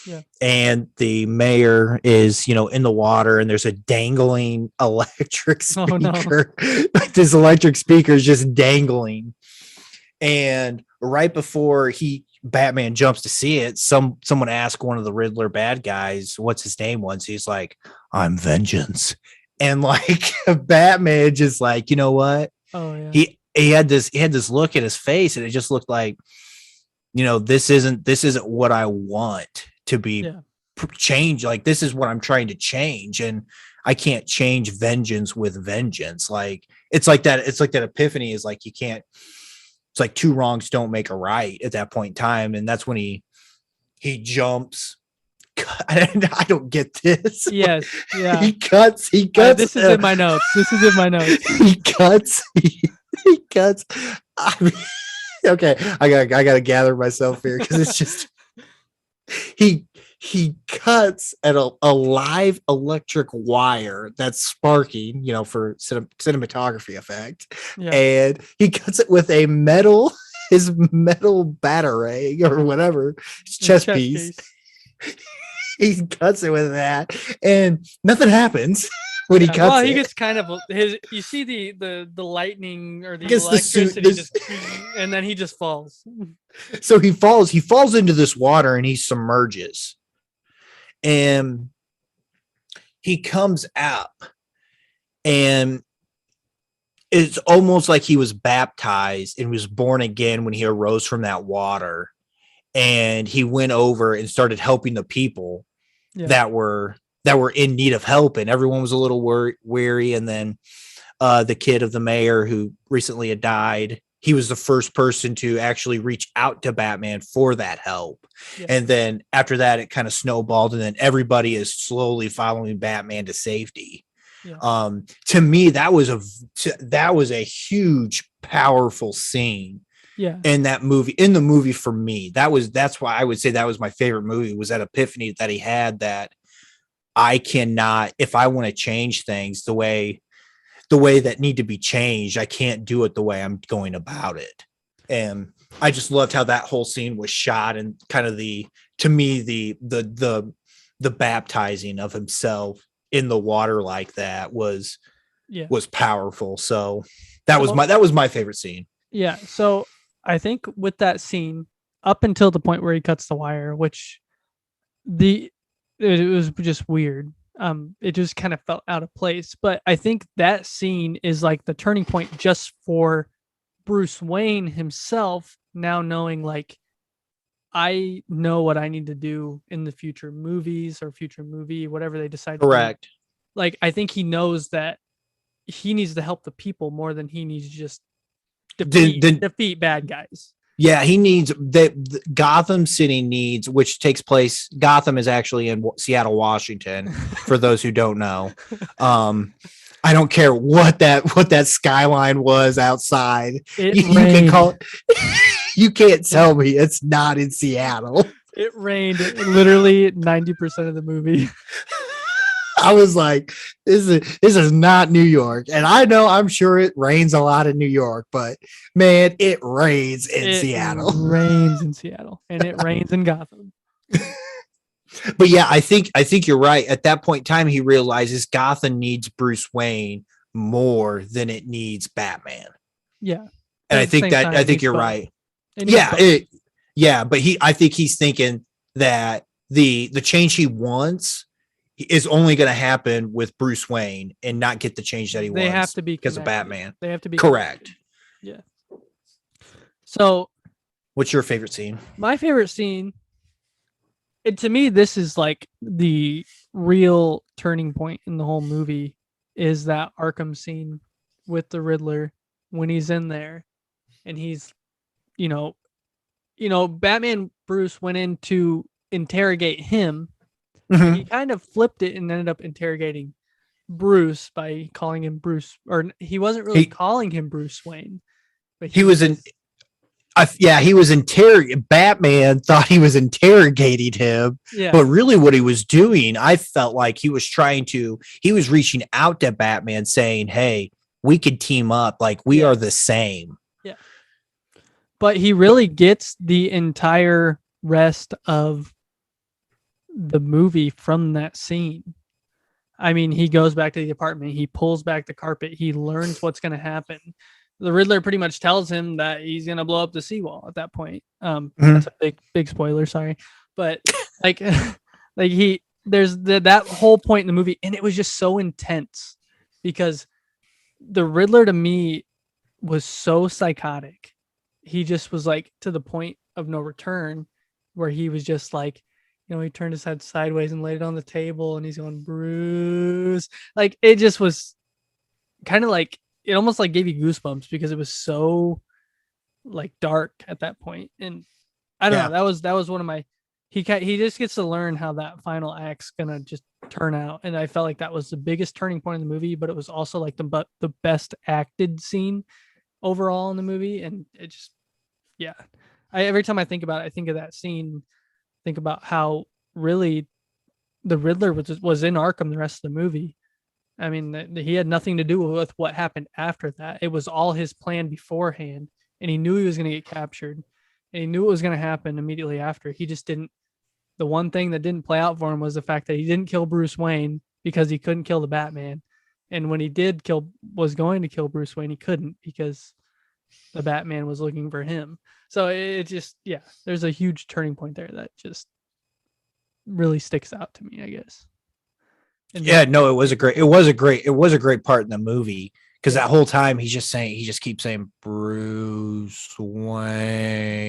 Yeah. And the mayor is, in the water, and there's a dangling electric speaker. Oh, no. This electric speaker is just dangling. And right before Batman jumps to see it, someone asked one of the Riddler bad guys what's his name was. He's like, "I'm Vengeance." And like Batman just like, you know what? Oh yeah. He had this look at his face, and it just looked like, this isn't what I want to be changed. Like, this is what I'm trying to change, and I can't change vengeance with vengeance. Like, it's like that epiphany is like, you can't. It's like two wrongs don't make a right at that point in time, and that's when he jumps. I don't get this. Yes, yeah. He cuts. This is in my notes. He cuts. He cuts. Okay, I gotta gather myself here, because it's just he cuts at a live electric wire that's sparking, for cinematography effect, and he cuts it with his metal batarang or whatever, his chest piece. He cuts it with that, and nothing happens when he cuts it. Well, he gets kind of you see the lightning or the electricity, and then he just falls. So he falls into this water, and he submerges, and he comes out, and it's almost like he was baptized and was born again when he arose from that water. And he went over and started helping the people that were in need of help, and everyone was a little weary. And then the kid of the mayor, who recently had died, he was the first person to actually reach out to Batman for that help. Yeah. And then after that, it kind of snowballed, and then everybody is slowly following Batman to safety. Yeah. To me, that was a huge, powerful scene. Yeah. In the movie for me, that's why I would say that was my favorite movie, was that epiphany that he had, that I cannot, if I want to change things the way that need to be changed, I can't do it the way I'm going about it. And I just loved how that whole scene was shot, and kind of the baptizing of himself in the water like that was powerful. So that was my favorite scene. Yeah. So I think with that scene, up until the point where he cuts the wire, which it was just weird. It just kind of felt out of place. But I think that scene is like the turning point just for Bruce Wayne himself, now knowing, like, I know what I need to do in the future movies or future movie, whatever they decide. Correct. Like, I think he knows that he needs to help the people more than he needs to just defeat bad guys. Yeah, he needs Gotham City needs, which takes place. Gotham is actually in Seattle, Washington, for those who don't know. I don't care what that skyline was outside. You can call it. You can't tell me it's not in Seattle. It rained literally 90% of the movie. I was like, this is not New York. And I'm sure it rains a lot in New York, but man, it rains in Seattle. It rains in Seattle, and it rains in Gotham. But yeah, I think you're right. At that point in time, he realizes Gotham needs Bruce Wayne more than it needs Batman. Yeah. And I think you're right. Yeah. But I think he's thinking that the change he wants is only going to happen with Bruce Wayne, and not get the change that he wants. They have to be because of Batman. They have to be correct. Connected. Yeah. So, what's your favorite scene? My favorite scene, and to me, this is like the real turning point in the whole movie, is that Arkham scene with the Riddler when he's in there, and he's, Batman Bruce went in to interrogate him. Mm-hmm. He kind of flipped it and ended up interrogating Bruce by calling him Bruce, or he wasn't really calling him Bruce Wayne, but he was interrogating. Batman thought he was interrogating him, but really what he was doing, I felt like he was reaching out to Batman saying, hey, we could team up. Like we are the same. Yeah. But he really gets the entire rest of the movie from that scene. I mean, he goes back to the apartment, he pulls back the carpet, he learns what's going to happen. The Riddler pretty much tells him that he's going to blow up the seawall at that point. That's a big spoiler, sorry. But like there's that whole point in the movie, and it was just so intense because the Riddler to me was so psychotic. He just was like to the point of no return where he was just like, he turned his head sideways and laid it on the table and he's going, Bruce. Like, it just was kind of like, it almost like gave you goosebumps because it was so like dark at that point. And I don't know, that was one of my, he just gets to learn how that final act's going to just turn out. And I felt like that was the biggest turning point in the movie, but it was also like the best acted scene overall in the movie. And it just, every time I think about it, I think of that scene, think about how really the Riddler was in Arkham the rest of the movie. I mean, he had nothing to do with what happened after that. It was all his plan beforehand, and he knew he was going to get captured, and he knew it was going to happen immediately after. He just didn't. The one thing that didn't play out for him was the fact that he didn't kill Bruce Wayne because he couldn't kill the Batman, and when he was going to kill Bruce Wayne, he couldn't because the Batman was looking for him. So it just, there's a huge turning point there that just really sticks out to me, I guess. And it was a great part in the movie because that whole time he just keeps saying Bruce Wayne.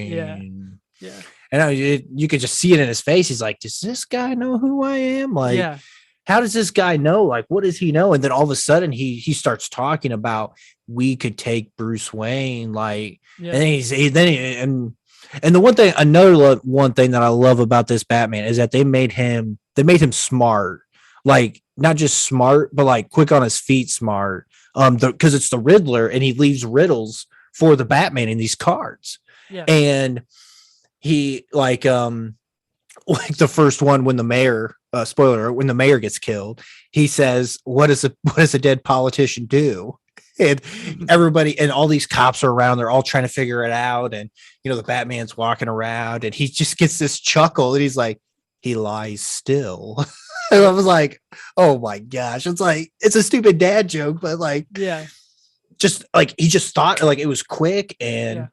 Yeah. And you could just see it in his face. He's like, does this guy know who I am? Like, how does this guy know? Like, what does he know? And then all of a sudden he starts talking about we could take Bruce Wayne. Like, and the one thing that I love about this Batman is that they made him smart. Like, not just smart, but like quick on his feet smart. Because it's the Riddler and he leaves riddles for the Batman in these cards. Yeah. And he like the first one when the mayor spoiler, when the mayor gets killed, he says, what does a dead politician do? And everybody and all these cops are around, they're all trying to figure it out. And the Batman's walking around and he just gets this chuckle and he's like, he lies still. And I was like, oh my gosh. It's like, it's a stupid dad joke, but like, just like he just thought like it was quick. And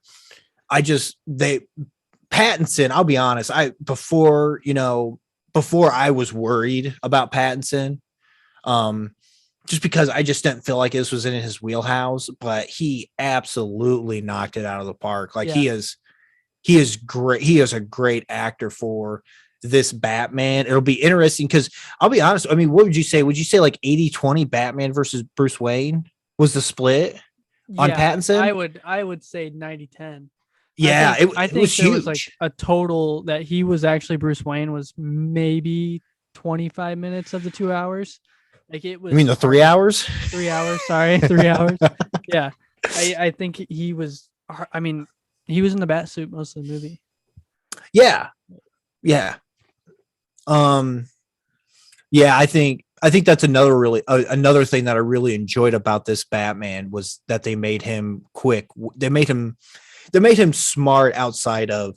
Pattinson, I'll be honest, before I was worried about Pattinson, just because I just didn't feel like this was in his wheelhouse, but he absolutely knocked it out of the park. Like he is great. He is a great actor for this Batman. It'll be interesting because I'll be honest. I mean, what would you say? Would you say like 80-20 Batman versus Bruce Wayne was the split on Pattinson? I would say 90-10. Yeah, I think was there huge. was like a total that he was actually Bruce Wayne was maybe 25 minutes of the 2 hours. Like it was. You mean the 3 hours? 3 hours. Sorry, 3 hours. Yeah, I think he was. I mean, he was in the bat suit most of the movie. Yeah. I think that's another thing that I really enjoyed about this Batman was that they made him quick. They made him smart outside of.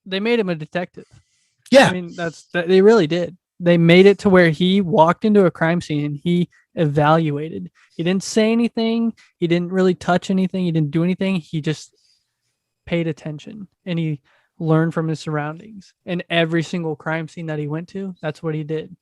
They made him a detective. Yeah, I mean they really did. They made it to where he walked into a crime scene and he evaluated. He didn't say anything. He didn't really touch anything. He didn't do anything. He just paid attention and he learned from his surroundings. And every single crime scene that he went to, that's what he did.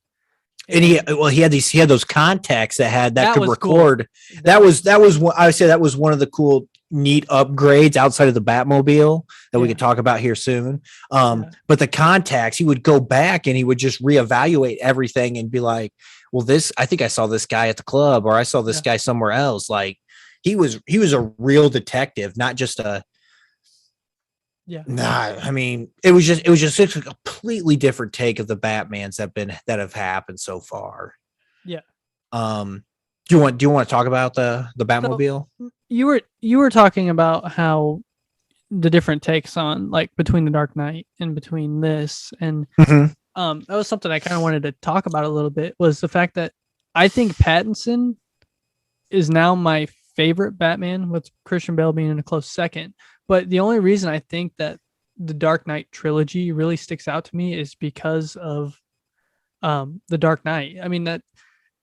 And he had those contacts that could record. Cool. That was what I would say. That was one of the cool, neat upgrades outside of the Batmobile that we could talk about here soon. But the contacts, he would go back and he would just reevaluate everything and be like, "Well, I think I saw this guy at the club, or I saw this guy somewhere else." Like he was a real detective, not just a. Yeah. Nah, I mean, it was just a completely different take of the Batmans that have happened so far. Yeah. Do you want to talk about the Batmobile? So you were talking about how the different takes on like between the Dark Knight and between this and that was something I kind of wanted to talk about a little bit was the fact that I think Pattinson is now my favorite Batman, with Christian Bale being in a close second. But the only reason I think that the Dark Knight trilogy really sticks out to me is because of the Dark Knight. I mean, that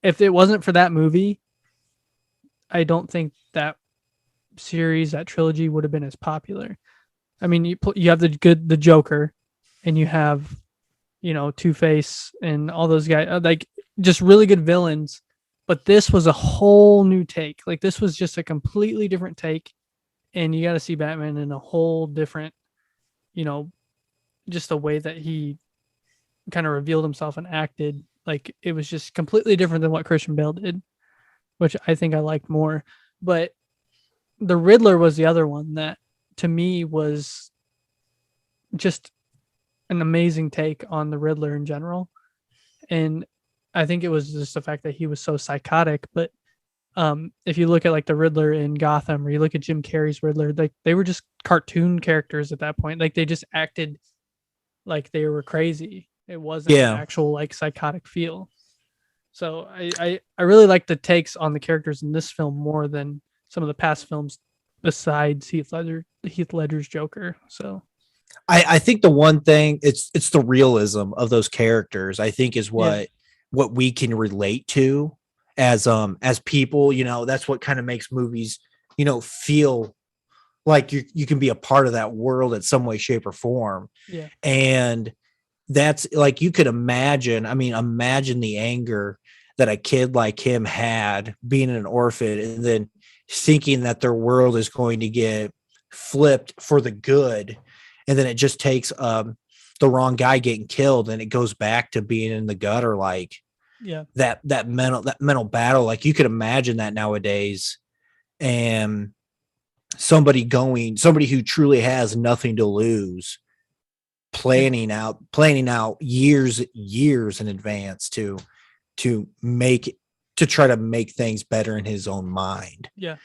if it wasn't for that movie, I don't think that series, that trilogy, would have been as popular. I mean, you have the Joker, and you have, Two-Face and all those guys, like just really good villains. But this was a whole new take. Like, this was just a completely different take, and you got to see Batman in a whole different, just the way that he kind of revealed himself and acted. Like, it was just completely different than what Christian Bale did, which I think I liked more. But the Riddler was the other one that, to me, was just an amazing take on the Riddler in general. And I think it was just the fact that he was so psychotic. But if you look at like the Riddler in Gotham, or you look at Jim Carrey's Riddler, like they were just cartoon characters at that point. Like, they just acted like they were crazy. It wasn't an actual like psychotic feel. So I really like the takes on the characters in this film more than some of the past films besides Heath Ledger's Joker. So I think the one thing, it's the realism of those characters, I think, is what we can relate to as people. That's what kind of makes movies, feel like you can be a part of that world in some way, shape, or form. Yeah. And that's like, you could imagine the anger that a kid like him had being an orphan, and then thinking that their world is going to get flipped for the good. And then it just takes the wrong guy getting killed, and it goes back to being in the gutter. Like, that mental battle. Like, you could imagine that nowadays, and somebody who truly has nothing to lose, planning out years in advance to try to make things better in his own mind. Yeah.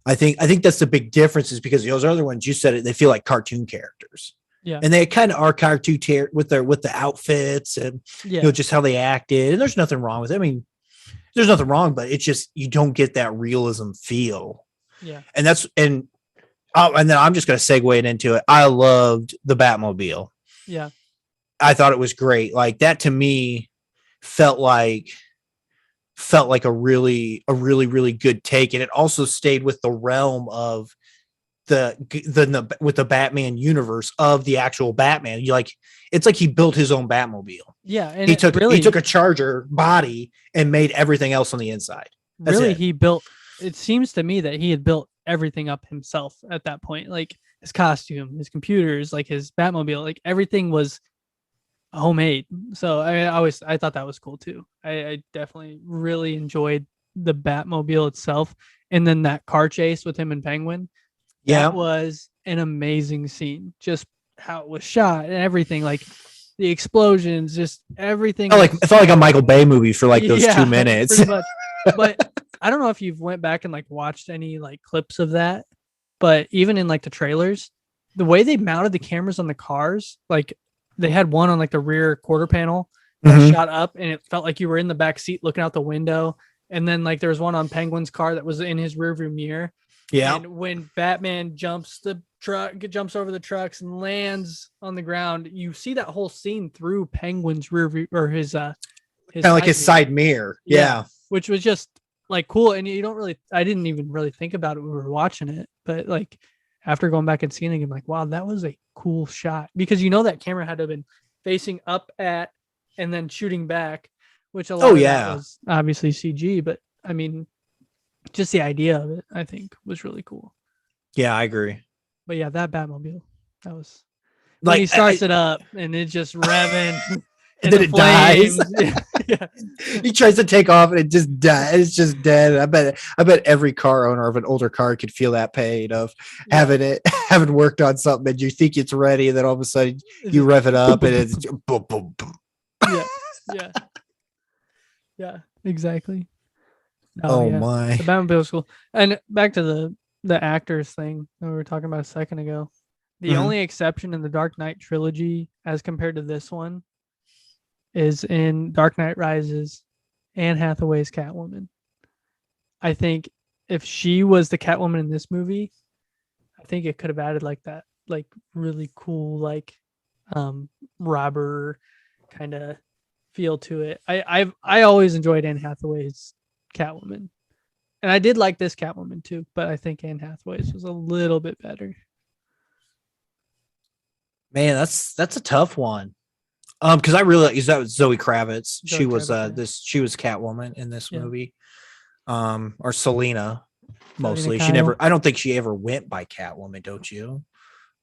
I think that's the big difference, is because those other ones, you said it, they feel like cartoon characters. Yeah. And they kind of are cartoon with the outfits and just how they acted. And there's nothing wrong with it. I mean, there's nothing wrong, but it's just, you don't get that realism feel. Yeah. And then I'm just going to segue it into it. I loved the Batmobile. Yeah. I thought it was great. Like, that to me felt like a really good take. And it also stayed with the realm of with the Batman universe of the actual Batman. It's like he built his own Batmobile. Yeah. And he took a Charger body and made everything else on the inside. It seems to me that he had built everything up himself at that point. Like, his costume, his computers, like his Batmobile, like everything was homemade. So I thought that was cool too. I definitely really enjoyed the Batmobile itself. And then that car chase with him and Penguin. That was an amazing scene. Just how it was shot and everything, like the explosions, just everything. It felt like a Michael Bay movie for like those 2 minutes. Pretty much. But I don't know if you've went back and like watched any like clips of that, but even in like the trailers, the way they mounted the cameras on the cars, like they had one on like the rear quarter panel that shot up, and it felt like you were in the back seat looking out the window. And then like there was one on Penguin's car that was in his rearview mirror. Yeah. And when Batman jumps over the trucks and lands on the ground, you see that whole scene through Penguin's rear view, or his kind of like his side mirror. Yeah. Which was just like cool. And I didn't even really think about it when we were watching it, but like after going back and seeing it, I'm like, wow, that was a cool shot, because that camera had to have been facing up at and then shooting back, which a lot of that was obviously CG, but I mean, just the idea of it, I think, was really cool. Yeah, I agree. But yeah, that Batmobile, that was like, he starts it up and it's just revving. And then it dies. Yeah. He tries to take off and it just dies. It's just dead. I bet every car owner of an older car could feel that pain of having worked on something, and you think it's ready, and then all of a sudden you rev it up and it's boom, boom, boom. Yeah, exactly. My. The Batmobile was cool. And back to the actors thing that we were talking about a second ago. The only exception in the Dark Knight trilogy as compared to this one is in Dark Knight Rises, Anne Hathaway's Catwoman. I think if she was the Catwoman in this movie, I think it could have added like that, like really cool, like robber kind of feel to it. I always enjoyed Anne Hathaway's Catwoman, and I did like this Catwoman too, but I think Anne Hathaway's was a little bit better. Man, that's a tough one. Because I really is that was Zoe Kravitz. She was she was Catwoman in this movie. Or Selena mostly. She never. I don't think she ever went by Catwoman. Don't you?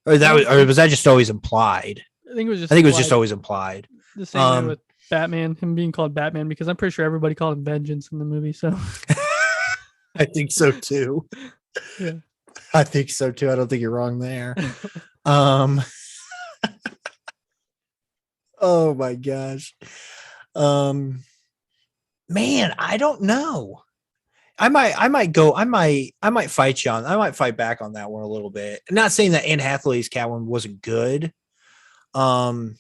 Or was that just always implied? I think it was just. I think it was just always implied. The same way with Batman, him being called Batman, because I'm pretty sure everybody called him Vengeance in the movie. So. I think so too. Yeah. I think so too. I don't think you're wrong there. Oh my gosh. Man, I don't know. I might fight you on. I might fight back on that one a little bit. I'm not saying that Anne Hathaway's Catwoman wasn't good. I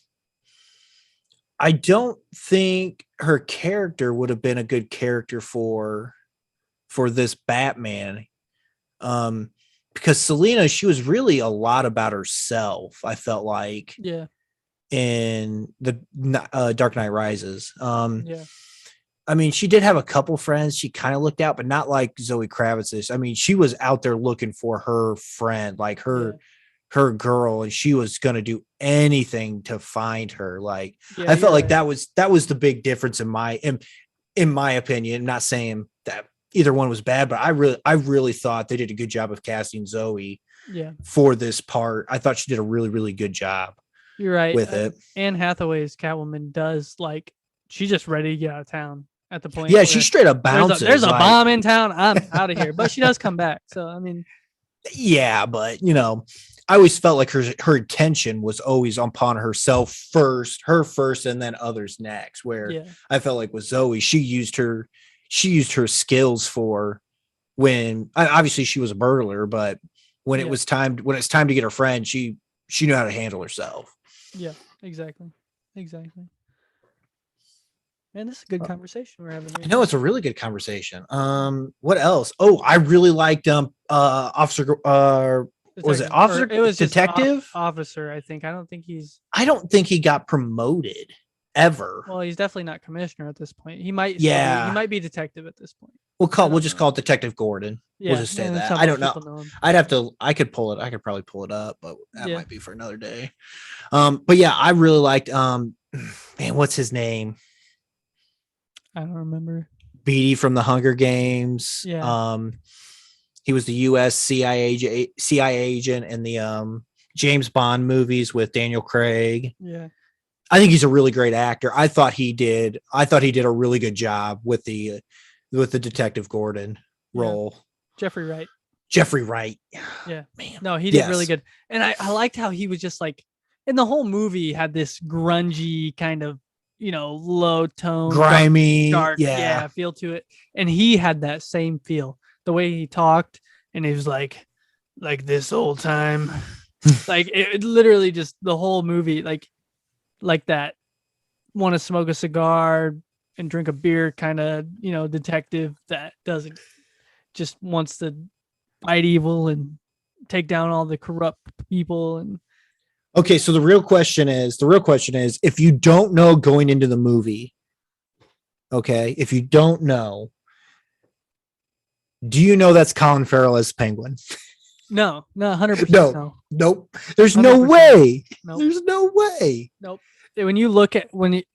don't think her character would have been a good character for this Batman. Because Selena, she was really a lot about herself. I felt like, in the Dark Knight Rises. I mean, she did have a couple friends she kind of looked out, but not like Zoe Kravitz is. I mean, she was out there looking for her friend, like her girl, and she was going to do anything to find her. Like, I felt like that was the big difference in my opinion. I'm not saying that either one was bad, but I really thought they did a good job of casting Zoe for this part. I thought she did a really, really good job. You're right. With it. Anne Hathaway's Catwoman does, like, she's just ready to get out of town at the point. Yeah, she straight up bounces. There's a bomb in town. I'm out of here. But she does come back. So, I mean. Yeah, but, I always felt like her attention was always upon herself first, and then others next. Where I felt like with Zoe, she used her skills for when, obviously she was a burglar, but when it's time to get her friend, she knew how to handle herself. Yeah, exactly. Man, this is a good conversation we're having here. I know, it's a really good conversation. What else? Oh, I really liked Officer was it Officer? It was Detective Officer, I think. I don't think he got promoted ever. Well, he's definitely not commissioner at this point. He might he might be detective at this point. We'll just call it Detective Gordon. Yeah, we'll just say that. I don't know. I could probably pull it up, but that might be for another day. But yeah, I really liked man, what's his name? I don't remember. Beatty from the Hunger Games. Yeah. He was the US CIA agent in the James Bond movies with Daniel Craig. Yeah. I think he's a really great actor. I thought he did a really good job with the Detective Gordon role. Jeffrey Wright. Yeah. Man. No, he did really good. And I liked how he was just like, in the whole movie, had this grungy kind of, low tone, grimy, dark feel to it. And he had that same feel. The way he talked, and he was like this old time. Like it literally just the whole movie, like that want to smoke a cigar and drink a beer kind of, detective that doesn't just wants to fight evil and take down all the corrupt people. And okay, so the real question is, if you don't know going into the movie, okay, if you don't know, do you know that's Colin Farrell as Penguin? No, 100%. No. Nope. There's no way. Nope. There's no way. Nope. When you look at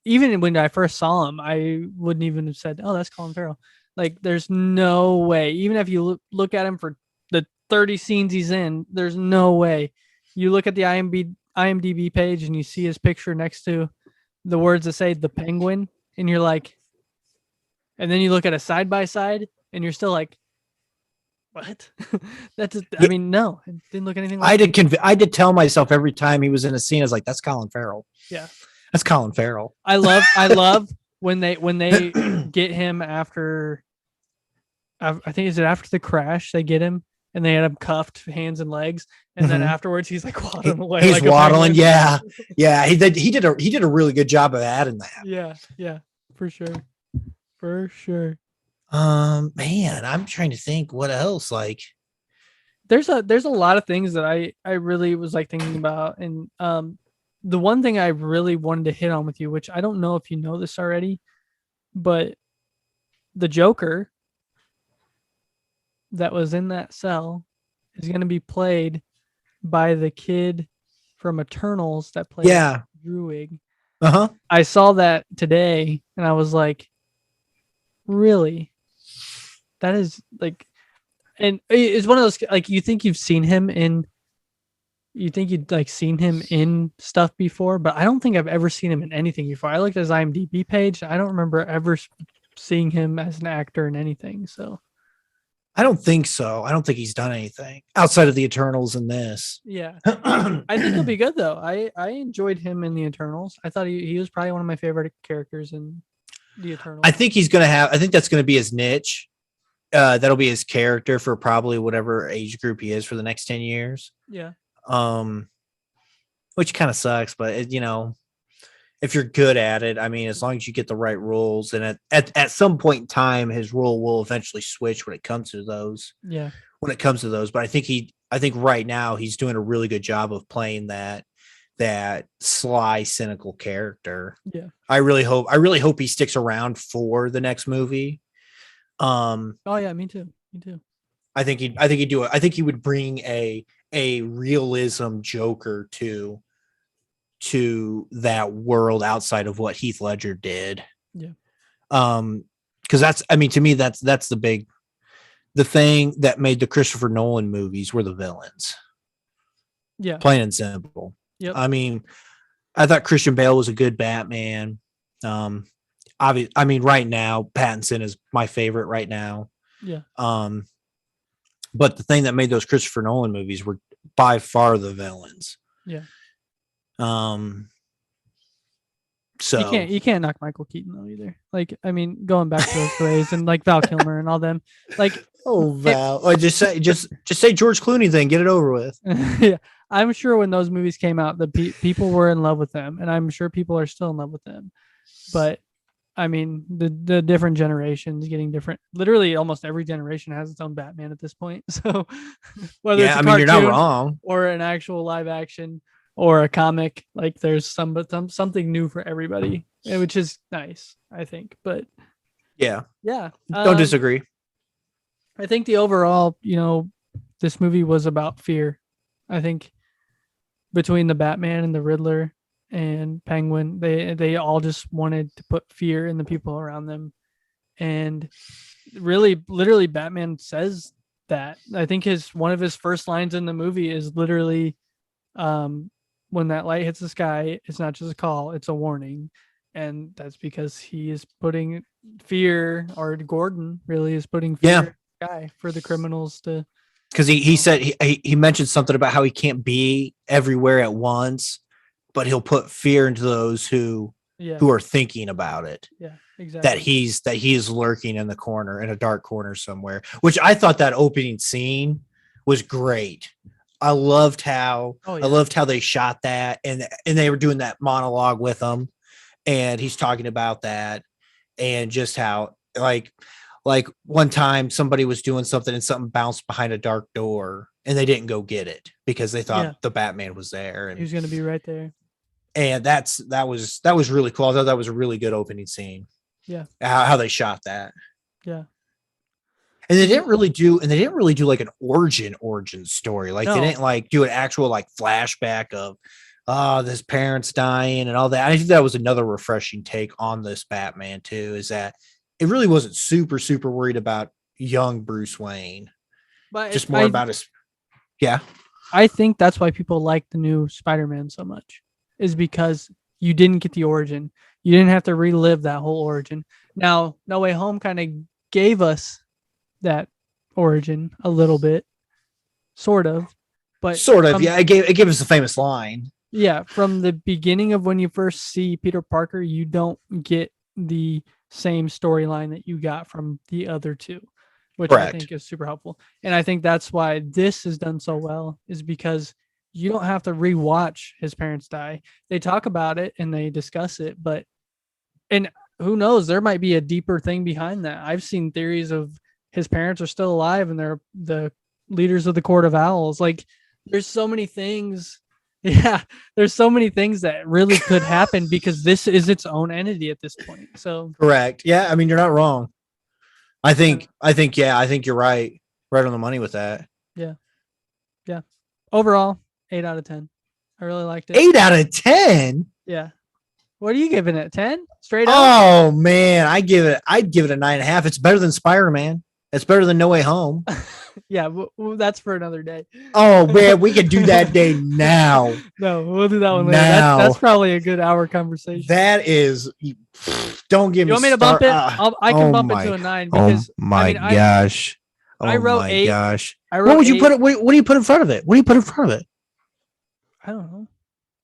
even when I first saw him, I wouldn't even have said, "Oh, that's Colin Farrell." Like, there's no way. Even if you look at him for the 30 scenes he's in, there's no way. You look at the IMDb page and you see his picture next to the words that say "the Penguin," and you're like, and then you look at a side by side, and you're still like, what? I mean, no, it didn't look anything like I did tell myself every time he was in a scene, I was like, that's Colin Farrell. Yeah. That's Colin Farrell. I love when they get him after, I think, is it after the crash they get him and they had him cuffed hands and legs, and then afterwards he's like waddling away. He's waddling. Yeah. He did a really good job of adding that. Yeah. For sure. Man, I'm trying to think what else. Like, There's a lot of things that I really was like thinking about, and the one thing I really wanted to hit on with you, which I don't know if you know this already, but the Joker that was in that cell is going to be played by the kid from Eternals that played yeah, Druig. uh-huh. I saw that today and I was like, really? That is like, and it's one of those, like, you think you've seen him in, you think you'd like seen him in stuff before, but I don't think I've ever seen him in anything before. I looked at his IMDb page. I don't remember ever seeing him as an actor in anything. So I don't think so. I don't think he's done anything outside of the Eternals and this. yeah, I think he'll be good though. I enjoyed him in the Eternals. I thought he was probably one of my favorite characters in the Eternals. I think I think that's going to be his niche. That'll be his character for probably whatever age group he is for the next 10 years. Yeah. Which kind of sucks, but if you're good at it, I mean, as long as you get the right roles, and at some point in time, his role will eventually switch when it comes to those. Yeah. When it comes to those, but I think right now he's doing a really good job of playing that sly, cynical character. Yeah. I really hope he sticks around for the next movie. Oh yeah, me too. I think he'd do it. I think he would bring a realism Joker to that world outside of what Heath Ledger did. Yeah. Because to me, that's the thing that made the Christopher Nolan movies were the villains. Yeah. Plain and simple. Yep. I mean, I thought Christian Bale was a good Batman. Right now, Pattinson is my favorite right now. Yeah. But the thing that made those Christopher Nolan movies were by far the villains. Yeah. So you can't knock Michael Keaton though either. Like, I mean, going back to those days and like Val Kilmer and all them. Like, Val, just say George Clooney then get it over with. Yeah. I'm sure when those movies came out, the people were in love with them, and I'm sure people are still in love with them. But I mean, the different generations getting different. Literally, almost every generation has its own Batman at this point. So whether it's a cartoon, you're not wrong, or an actual live action or a comic, like there's something new for everybody, which is nice, I think. But yeah, don't disagree. I think the overall, this movie was about fear. I think between the Batman and the Riddler and Penguin, they all just wanted to put fear in the people around them. And really, literally, Batman says that. I think one of his first lines in the movie is literally, when that light hits the sky, it's not just a call, it's a warning. And that's because he is putting fear, or Gordon really is putting fear in the sky for the criminals to. Because he said he mentioned something about how he can't be everywhere at once, but he'll put fear into those who are thinking about it. Yeah, exactly. That he is lurking in the corner, in a dark corner somewhere. Which I thought that opening scene was great. I loved how they shot that, and they were doing that monologue with him, and he's talking about that, and just how like one time somebody was doing something and something bounced behind a dark door and they didn't go get it because they thought the Batman was there and he was going to be right there. And that was really cool. I thought that was a really good opening scene. Yeah. How they shot that. Yeah. And they didn't really do like an origin story. Like they didn't like do an actual like flashback of this parents dying and all that. I think that was another refreshing take on this Batman too, is that it really wasn't super, super worried about young Bruce Wayne, but just more about his. Yeah. I think that's why people like the new Spider-Man so much, is because you didn't get the origin. You didn't have to relive that whole origin. Now, No Way Home kind of gave us that origin a little bit, sort of, but yeah. It gave us a famous line. Yeah. From the beginning of when you first see Peter Parker, you don't get the same storyline that you got from the other two, which Correct. I think is super helpful. And I think that's why this is done so well, is because you don't have to rewatch his parents die. They talk about it and they discuss it, but, and who knows? There might be a deeper thing behind that. I've seen theories of his parents are still alive and they're the leaders of the Court of Owls. Like, there's so many things. Yeah, there's so many things that really could happen because this is its own entity at this point. So correct. Yeah, I mean, you're not wrong. I think you're right. Right on the money with that. Yeah. Overall, 8 out of 10. I really liked it. 8 out of 10. Yeah. What are you giving it? 10? Straight up? Oh man, I'd give it a 9.5. It's better than Spider-Man. It's better than No Way Home. Yeah, that's for another day. Oh man, we could do that day now. No, we'll do that one later. Now. That's probably a good hour conversation. That is. Don't give me. You want me to bump it? I can bump it to a 9 because gosh. I wrote 8. Gosh. I wrote what would you 8. put it? What do you put in front of it? What do you put in front of it? I don't know.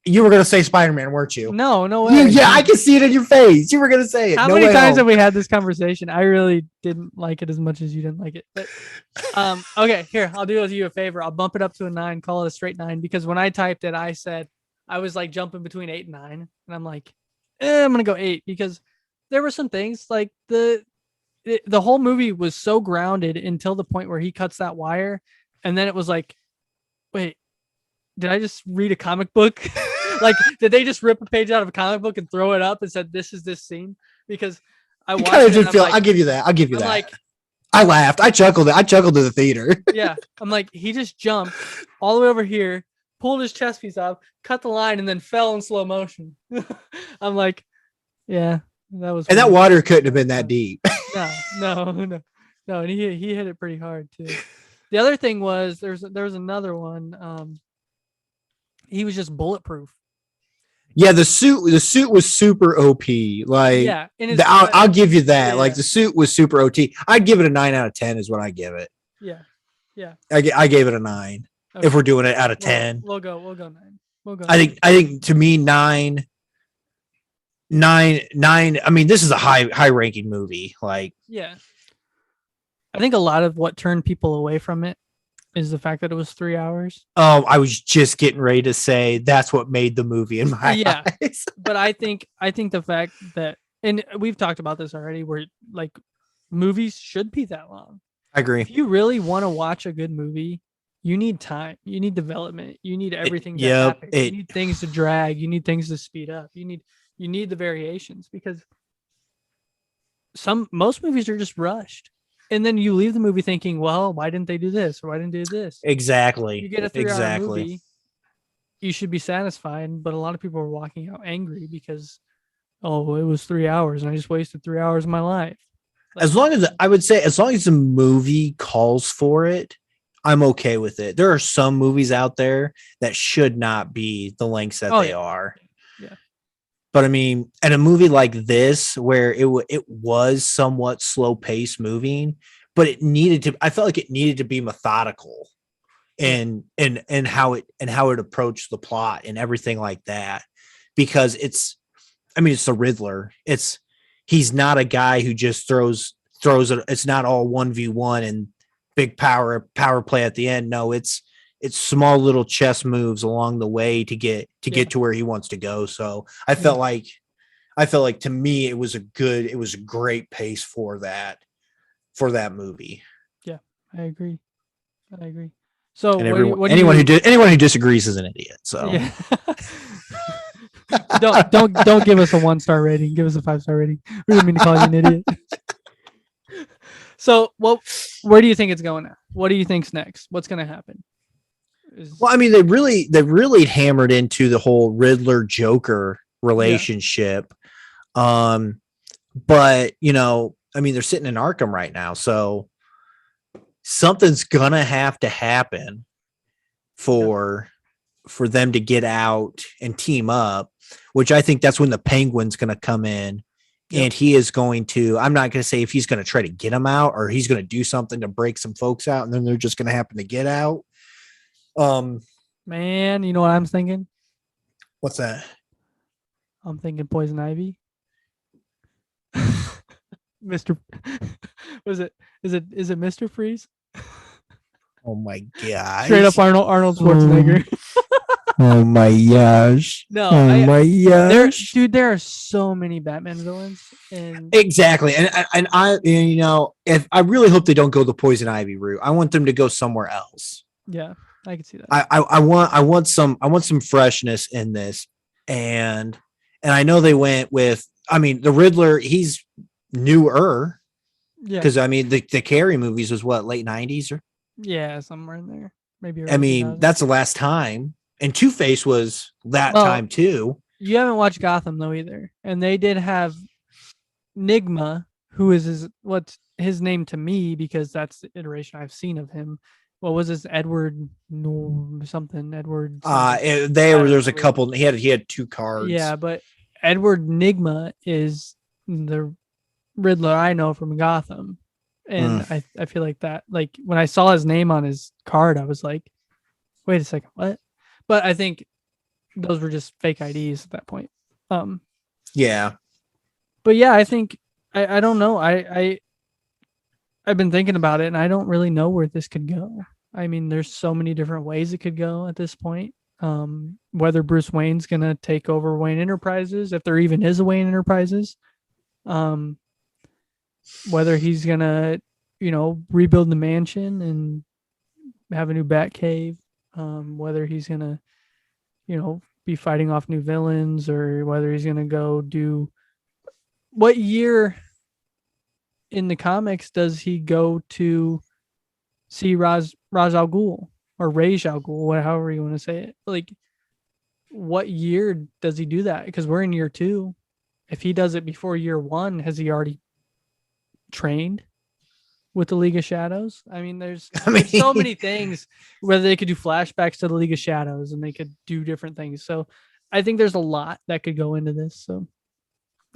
You were gonna say Spider-Man, weren't you? No way. Yeah, I can see it in your face. You were gonna say it. How many times have we had this conversation? I really didn't like it as much as you didn't like it. But okay, here, I'll do you a favor. I'll bump it up to a 9, call it a straight 9, because when I typed it, I said I was like jumping between 8 and 9, and I'm like, I'm gonna go 8 because there were some things like the whole movie was so grounded until the point where he cuts that wire, and then it was like, wait, did I just read a comic book? Like, did they just rip a page out of a comic book and throw it up and said, this is this scene? Because I watched it. I'll give you that. I'll give you that. Like, I laughed. I chuckled. I chuckled to the theater. Yeah. I'm like, he just jumped all the way over here, pulled his chest piece off, cut the line, and then fell in slow motion. I'm like, yeah, that was. And that water couldn't have been that deep. No. And he hit it pretty hard too. The other thing was there was another one. He was just bulletproof. Yeah, the suit was super OP. Like, yeah, I'll give you that. Yeah. Like, the suit was super OT. I'd give it a 9 out of 10 is what I give it. Yeah. I gave it a 9. Okay. If we're doing it out of 10. We'll go 9. I think to me 9. I mean, this is a high ranking movie. Like, yeah. I think a lot of what turned people away from it is the fact that it was 3 hours. I was just getting ready to say that's what made the movie in my eyes. But I think the fact that, and we've talked about this already, where like movies should be that long. I agree. If you really want to watch a good movie, you need time, you need development, you need everything to happen. You need things to drag, you need things to speed up, you need the variations, because most movies are just rushed. And then you leave the movie thinking, well, why didn't they do this? Or why didn't they do this? Exactly. You get a 3-hour movie, you should be satisfied. But a lot of people are walking out angry because, it was 3 hours and I just wasted 3 hours of my life. Like, as long as the movie calls for it, I'm okay with it. There are some movies out there that should not be the lengths that they are. Yeah. But I mean, and a movie like this, where it was somewhat slow paced moving, but I felt like it needed to be methodical and how it approached the plot and everything like that, because it's the Riddler. He's not a guy who just throws it. It's not all 1v1 and big power play at the end. No, it's small little chess moves along the way to get to where he wants to go. So I felt like to me it was a great pace for that movie. Yeah, I agree. So anyone who disagrees is an idiot. So yeah. don't give us a 1-star rating. Give us a 5-star rating. We didn't mean to call you an idiot. So, where do you think it's going now? What do you think's next? What's going to happen? Well, I mean, they really hammered into the whole Riddler Joker relationship. Yeah. But they're sitting in Arkham right now, so something's gonna have to happen for them to get out and team up, which I think that's when the Penguin's gonna come in. Yep. And he is going to, I'm not going to say if he's going to try to get him out or he's going to do something to break some folks out and then they're just going to happen to get out. Man, you know what I'm thinking? What's that? I'm thinking Poison Ivy. Mr. Is it Mr. Freeze? Oh my God. Straight up Arnold Schwarzenegger. Oh my gosh. No, Oh my gosh. there are so many Batman villains, and Exactly. And if I really hope they don't go the Poison Ivy route. I want them to go somewhere else. yeah, I can see that. I want some freshness in this. And I know they went with, I mean, the Riddler, he's newer. Yeah, Because I mean the Carrie movies was what, late 90s, or yeah, somewhere in there, maybe. I mean, that's the last time. And Two-Face was that time too. You haven't watched Gotham though either, and they did have Nigma, who is what's his name to me because that's the iteration I've seen of him. What was this, Edward? No, something Edward. There was a couple. He had two cards. Yeah, but Edward Nigma is the Riddler I know from Gotham, and I feel like that. Like when I saw his name on his card, I was like, "Wait a second, what?" But I think those were just fake IDs at that point. Yeah. But yeah, I think I don't know. I've been thinking about it, and I don't really know where this could go. I mean, there's so many different ways it could go at this point. Whether Bruce Wayne's gonna take over Wayne Enterprises, if there even is a Wayne Enterprises, whether he's gonna, rebuild the mansion and have a new Batcave, whether he's gonna, be fighting off new villains, or whether he's gonna go do. What year in the comics does he go to see Ra's al Ghul or Ra's al Ghul, however you want to say it? Like, what year does he do that? Because we're in year 2. If he does it before year 1, has he already trained with the League of Shadows? I mean, there's so many things. Whether they could do flashbacks to the League of Shadows, and they could do different things. So I think there's a lot that could go into this. So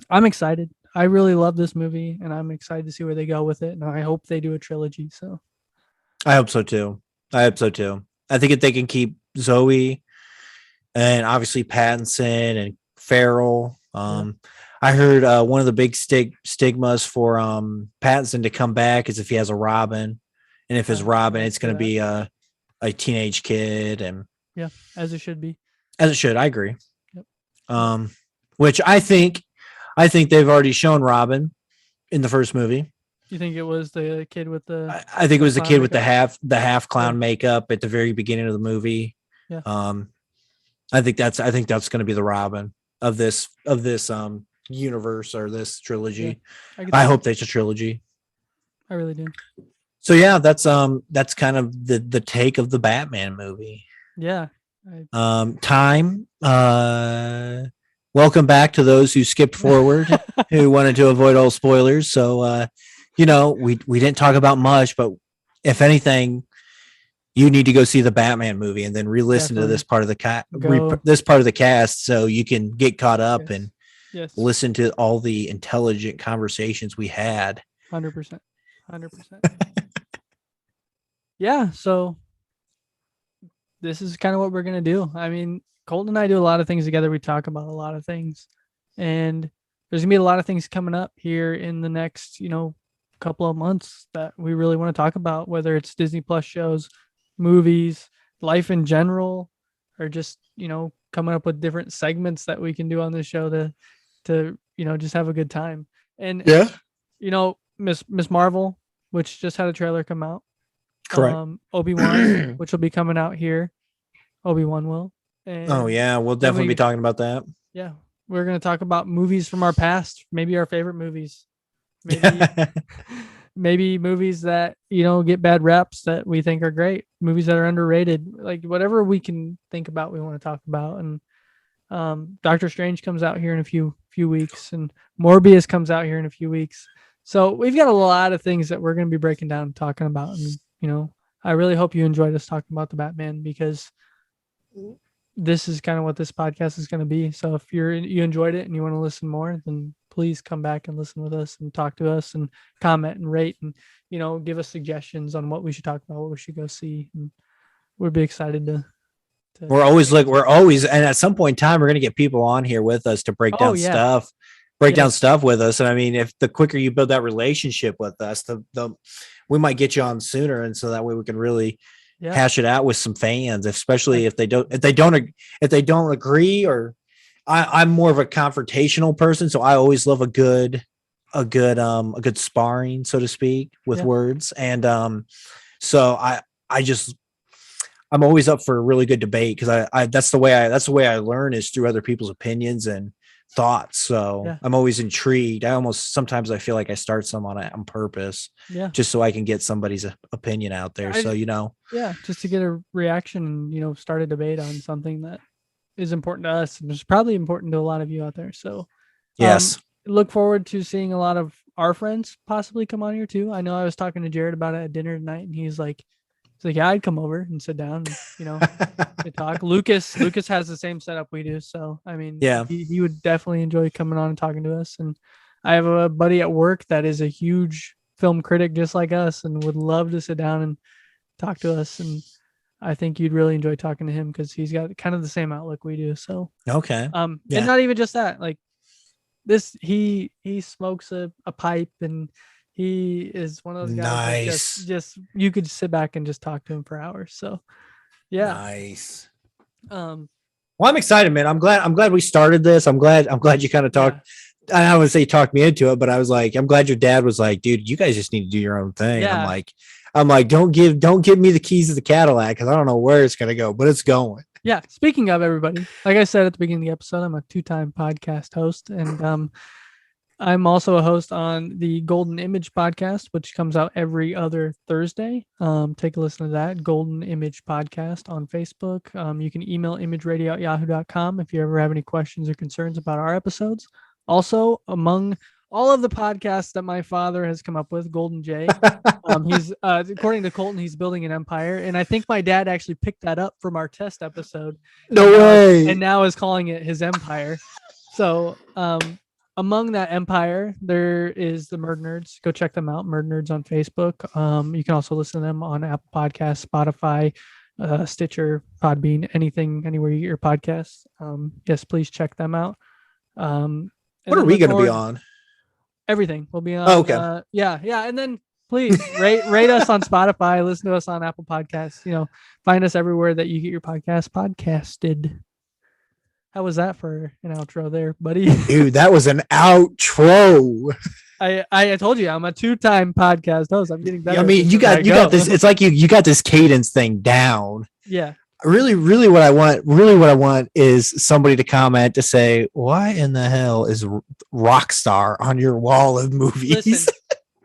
I'm excited. I really love this movie, and I'm excited to see where they go with it. And I hope they do a trilogy. So I hope so too. I think if they can keep Zoe and obviously Pattinson and Farrell. I heard one of the big stigmas for Pattinson to come back is if he has a Robin, and if his Robin, it's going to be a teenage kid, and yeah, as it should be. As it should. I agree. Yep. Which I think they've already shown Robin in the first movie. You think it was the kid with the? I think it was the kid with the half clown makeup at the very beginning of the movie. Yeah. I think that's going to be the Robin of this universe or this trilogy. Yeah, I hope that's a trilogy. I really do. So yeah, that's kind of the take of the Batman movie. Yeah. Time. Welcome back to those who skipped forward, who wanted to avoid all spoilers. So, we didn't talk about much, but if anything, you need to go see the Batman movie and then re-listen to this part of the cast, so you can get caught up and listen to all the intelligent conversations we had. 100%. Yeah. So this is kind of what we're going to do. I mean, Colton and I do a lot of things together. We talk about a lot of things, and there's gonna be a lot of things coming up here in the next, couple of months that we really want to talk about, whether it's Disney Plus shows, movies, life in general, or just, coming up with different segments that we can do on this show to just have a good time. And Miss Marvel, which just had a trailer come out. Correct. Obi-Wan, which will be coming out here. Obi-Wan will. And we'll definitely be talking about that. Yeah, we're going to talk about movies from our past, maybe our favorite movies. Maybe movies that, get bad reps that we think are great, movies that are underrated, like whatever we can think about, we want to talk about. And Doctor Strange comes out here in a few weeks, and Morbius comes out here in a few weeks. So we've got a lot of things that we're going to be breaking down and talking about. And, I really hope you enjoyed us talking about the Batman, because this is kind of what this podcast is going to be. So if you enjoyed it and you want to listen more, then please come back and listen with us and talk to us and comment and rate and, give us suggestions on what we should talk about, what we should go see. And we'd be excited to we're always, and at some point in time, we're going to get people on here with us to break down stuff with us. And I mean, if the quicker you build that relationship with us, the we might get you on sooner. And so that way we can really, hash it out with some fans, especially if they don't agree. Or I'm more of a confrontational person, so I always love a good sparring, so to speak, with words. And so I'm always up for a really good debate, because I that's the way I learn, is through other people's opinions and thoughts. So I'm always intrigued. Sometimes I feel like I start some on purpose, just so I can get somebody's opinion out there. Just to get a reaction and start a debate on something that is important to us, and it's probably important to a lot of you out there. So look forward to seeing a lot of our friends possibly come on here too. I know I was talking to Jared about it at dinner tonight, and he's like, yeah, I'd come over and sit down and, to talk. Lucas has the same setup we do. So, I mean, he would definitely enjoy coming on and talking to us. And I have a buddy at work that is a huge film critic just like us, and would love to sit down and talk to us. And I think you'd really enjoy talking to him, because he's got kind of the same outlook we do. So, and not even just that, like this, he smokes a pipe, and he is one of those guys that just you could sit back and just talk to him for hours. So nice. Well, I'm excited, man. I'm glad we started this. I'm glad you kind of talked. I don't want to say talked me into it, but I was like, I'm glad your dad was like, dude, you guys just need to do your own thing. I'm like, don't give me the keys to the Cadillac, because I don't know where it's gonna go, but it's going. Yeah. Speaking of, everybody, like I said at the beginning of the episode, I'm a 2-time podcast host, and I'm also a host on the Golden Image podcast, which comes out every other Thursday. Take a listen to that, Golden Image podcast on Facebook. You can email imageradio@yahoo.com if you ever have any questions or concerns about our episodes. Also, among all of the podcasts that my father has come up with, Golden J, he's according to Colton, he's building an empire, and I think my dad actually picked that up from our test episode. No way! And now is calling it his empire. So, among that empire, there is the MURDNERDS. Go check them out. MURDNERDS on Facebook. You can also listen to them on Apple Podcasts, Spotify, Stitcher, Podbean, anywhere you get your podcasts. Yes, please check them out. What are we going to be on? Everything. We'll be on. Oh, okay. Yeah. And then please rate us on Spotify. Listen to us on Apple Podcasts. Find us everywhere that you get your podcast podcasted. How was that for an outro there, buddy? Dude, that was an outro. I told you I'm a 2-time podcast host. I'm getting better. I mean, you got this. It's like you got this cadence thing down. Yeah. Really what I want is somebody to comment to say, why in the hell is Rockstar on your wall of movies?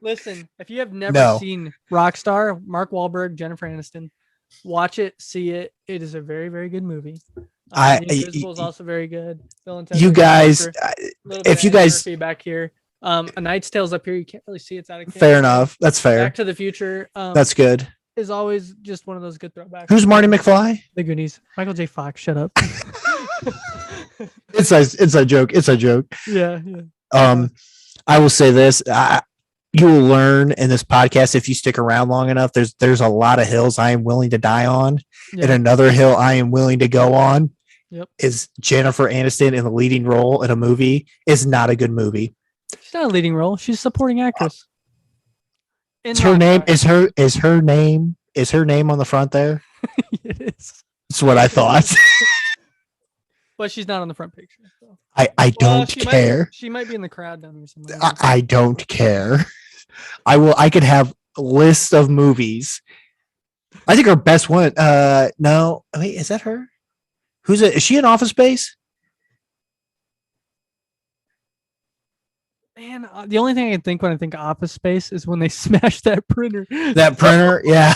Listen, if you have never seen Rockstar, Mark Wahlberg, Jennifer Aniston, watch it, see it. It is a very, very good movie. Invisible is also very good. You guys, if you guys back here, A Knight's Tale's up here. You can't really see it's out of camera. Fair enough. That's fair. Back to the Future. That's good. Is always just one of those good throwbacks. Who's Marty McFly? The Goonies. Michael J. Fox. Shut up. It's a joke. It's a joke. Yeah. I will say this. You will learn in this podcast, if you stick around long enough, there's a lot of hills I am willing to die on, and another hill I am willing to go on. Yep. Is Jennifer Aniston in the leading role in a movie is not a good movie. She's not a leading role. She's a supporting actress. Is her name on the front there? It is. That's what I thought. But she's not on the front picture. So. I don't care. She might be in the crowd down here somewhere. I don't care. I could have a list of movies. I think her best one. No, wait, is that her? Who's it? Is she in Office Space? Man, the only thing I can think when I think Office Space is when they smash that printer. That printer, yeah.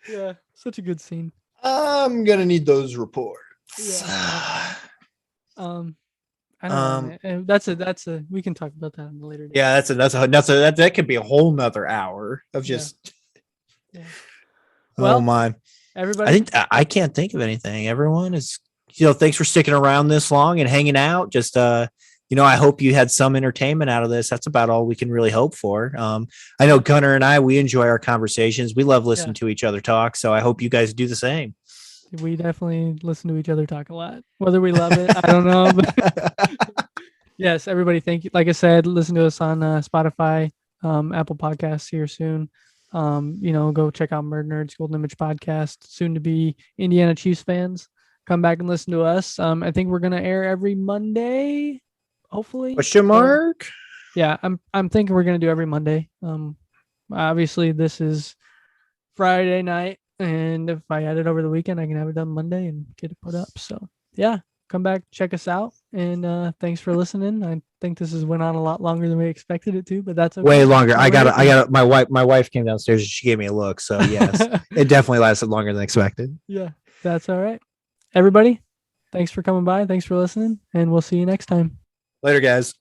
Yeah, such a good scene. I'm gonna need those reports. Yeah. I don't know. That's a. We can talk about that on the later day. Yeah, that could be a whole nother hour of just. Yeah. Well, oh my. Everybody, I can't think of anything. Everyone is, thanks for sticking around this long and hanging out. Just, I hope you had some entertainment out of this. That's about all we can really hope for. I know Gunnar and we enjoy our conversations. We love listening to each other talk. So I hope you guys do the same. We definitely listen to each other talk a lot. Whether we love it, I don't know. But yes, everybody, thank you. Like I said, listen to us on Spotify, Apple Podcasts here soon. Go check out Murd Nerds Golden Image podcast. Soon to be Indiana Chiefs fans. Come back and listen to us. I think we're gonna air every Monday, hopefully. Question mark? Yeah, I'm thinking we're gonna do every Monday. Obviously this is Friday night, and if I had it over the weekend, I can have it done Monday and get it put up. So yeah, come back, check us out, and thanks for listening. I think this has went on a lot longer than we expected it to, but that's okay. Way longer. I got my wife came downstairs and she gave me a look. So yes, it definitely lasted longer than expected. Yeah, that's all right. Everybody, thanks for coming by. Thanks for listening, and we'll see you next time. Later, guys.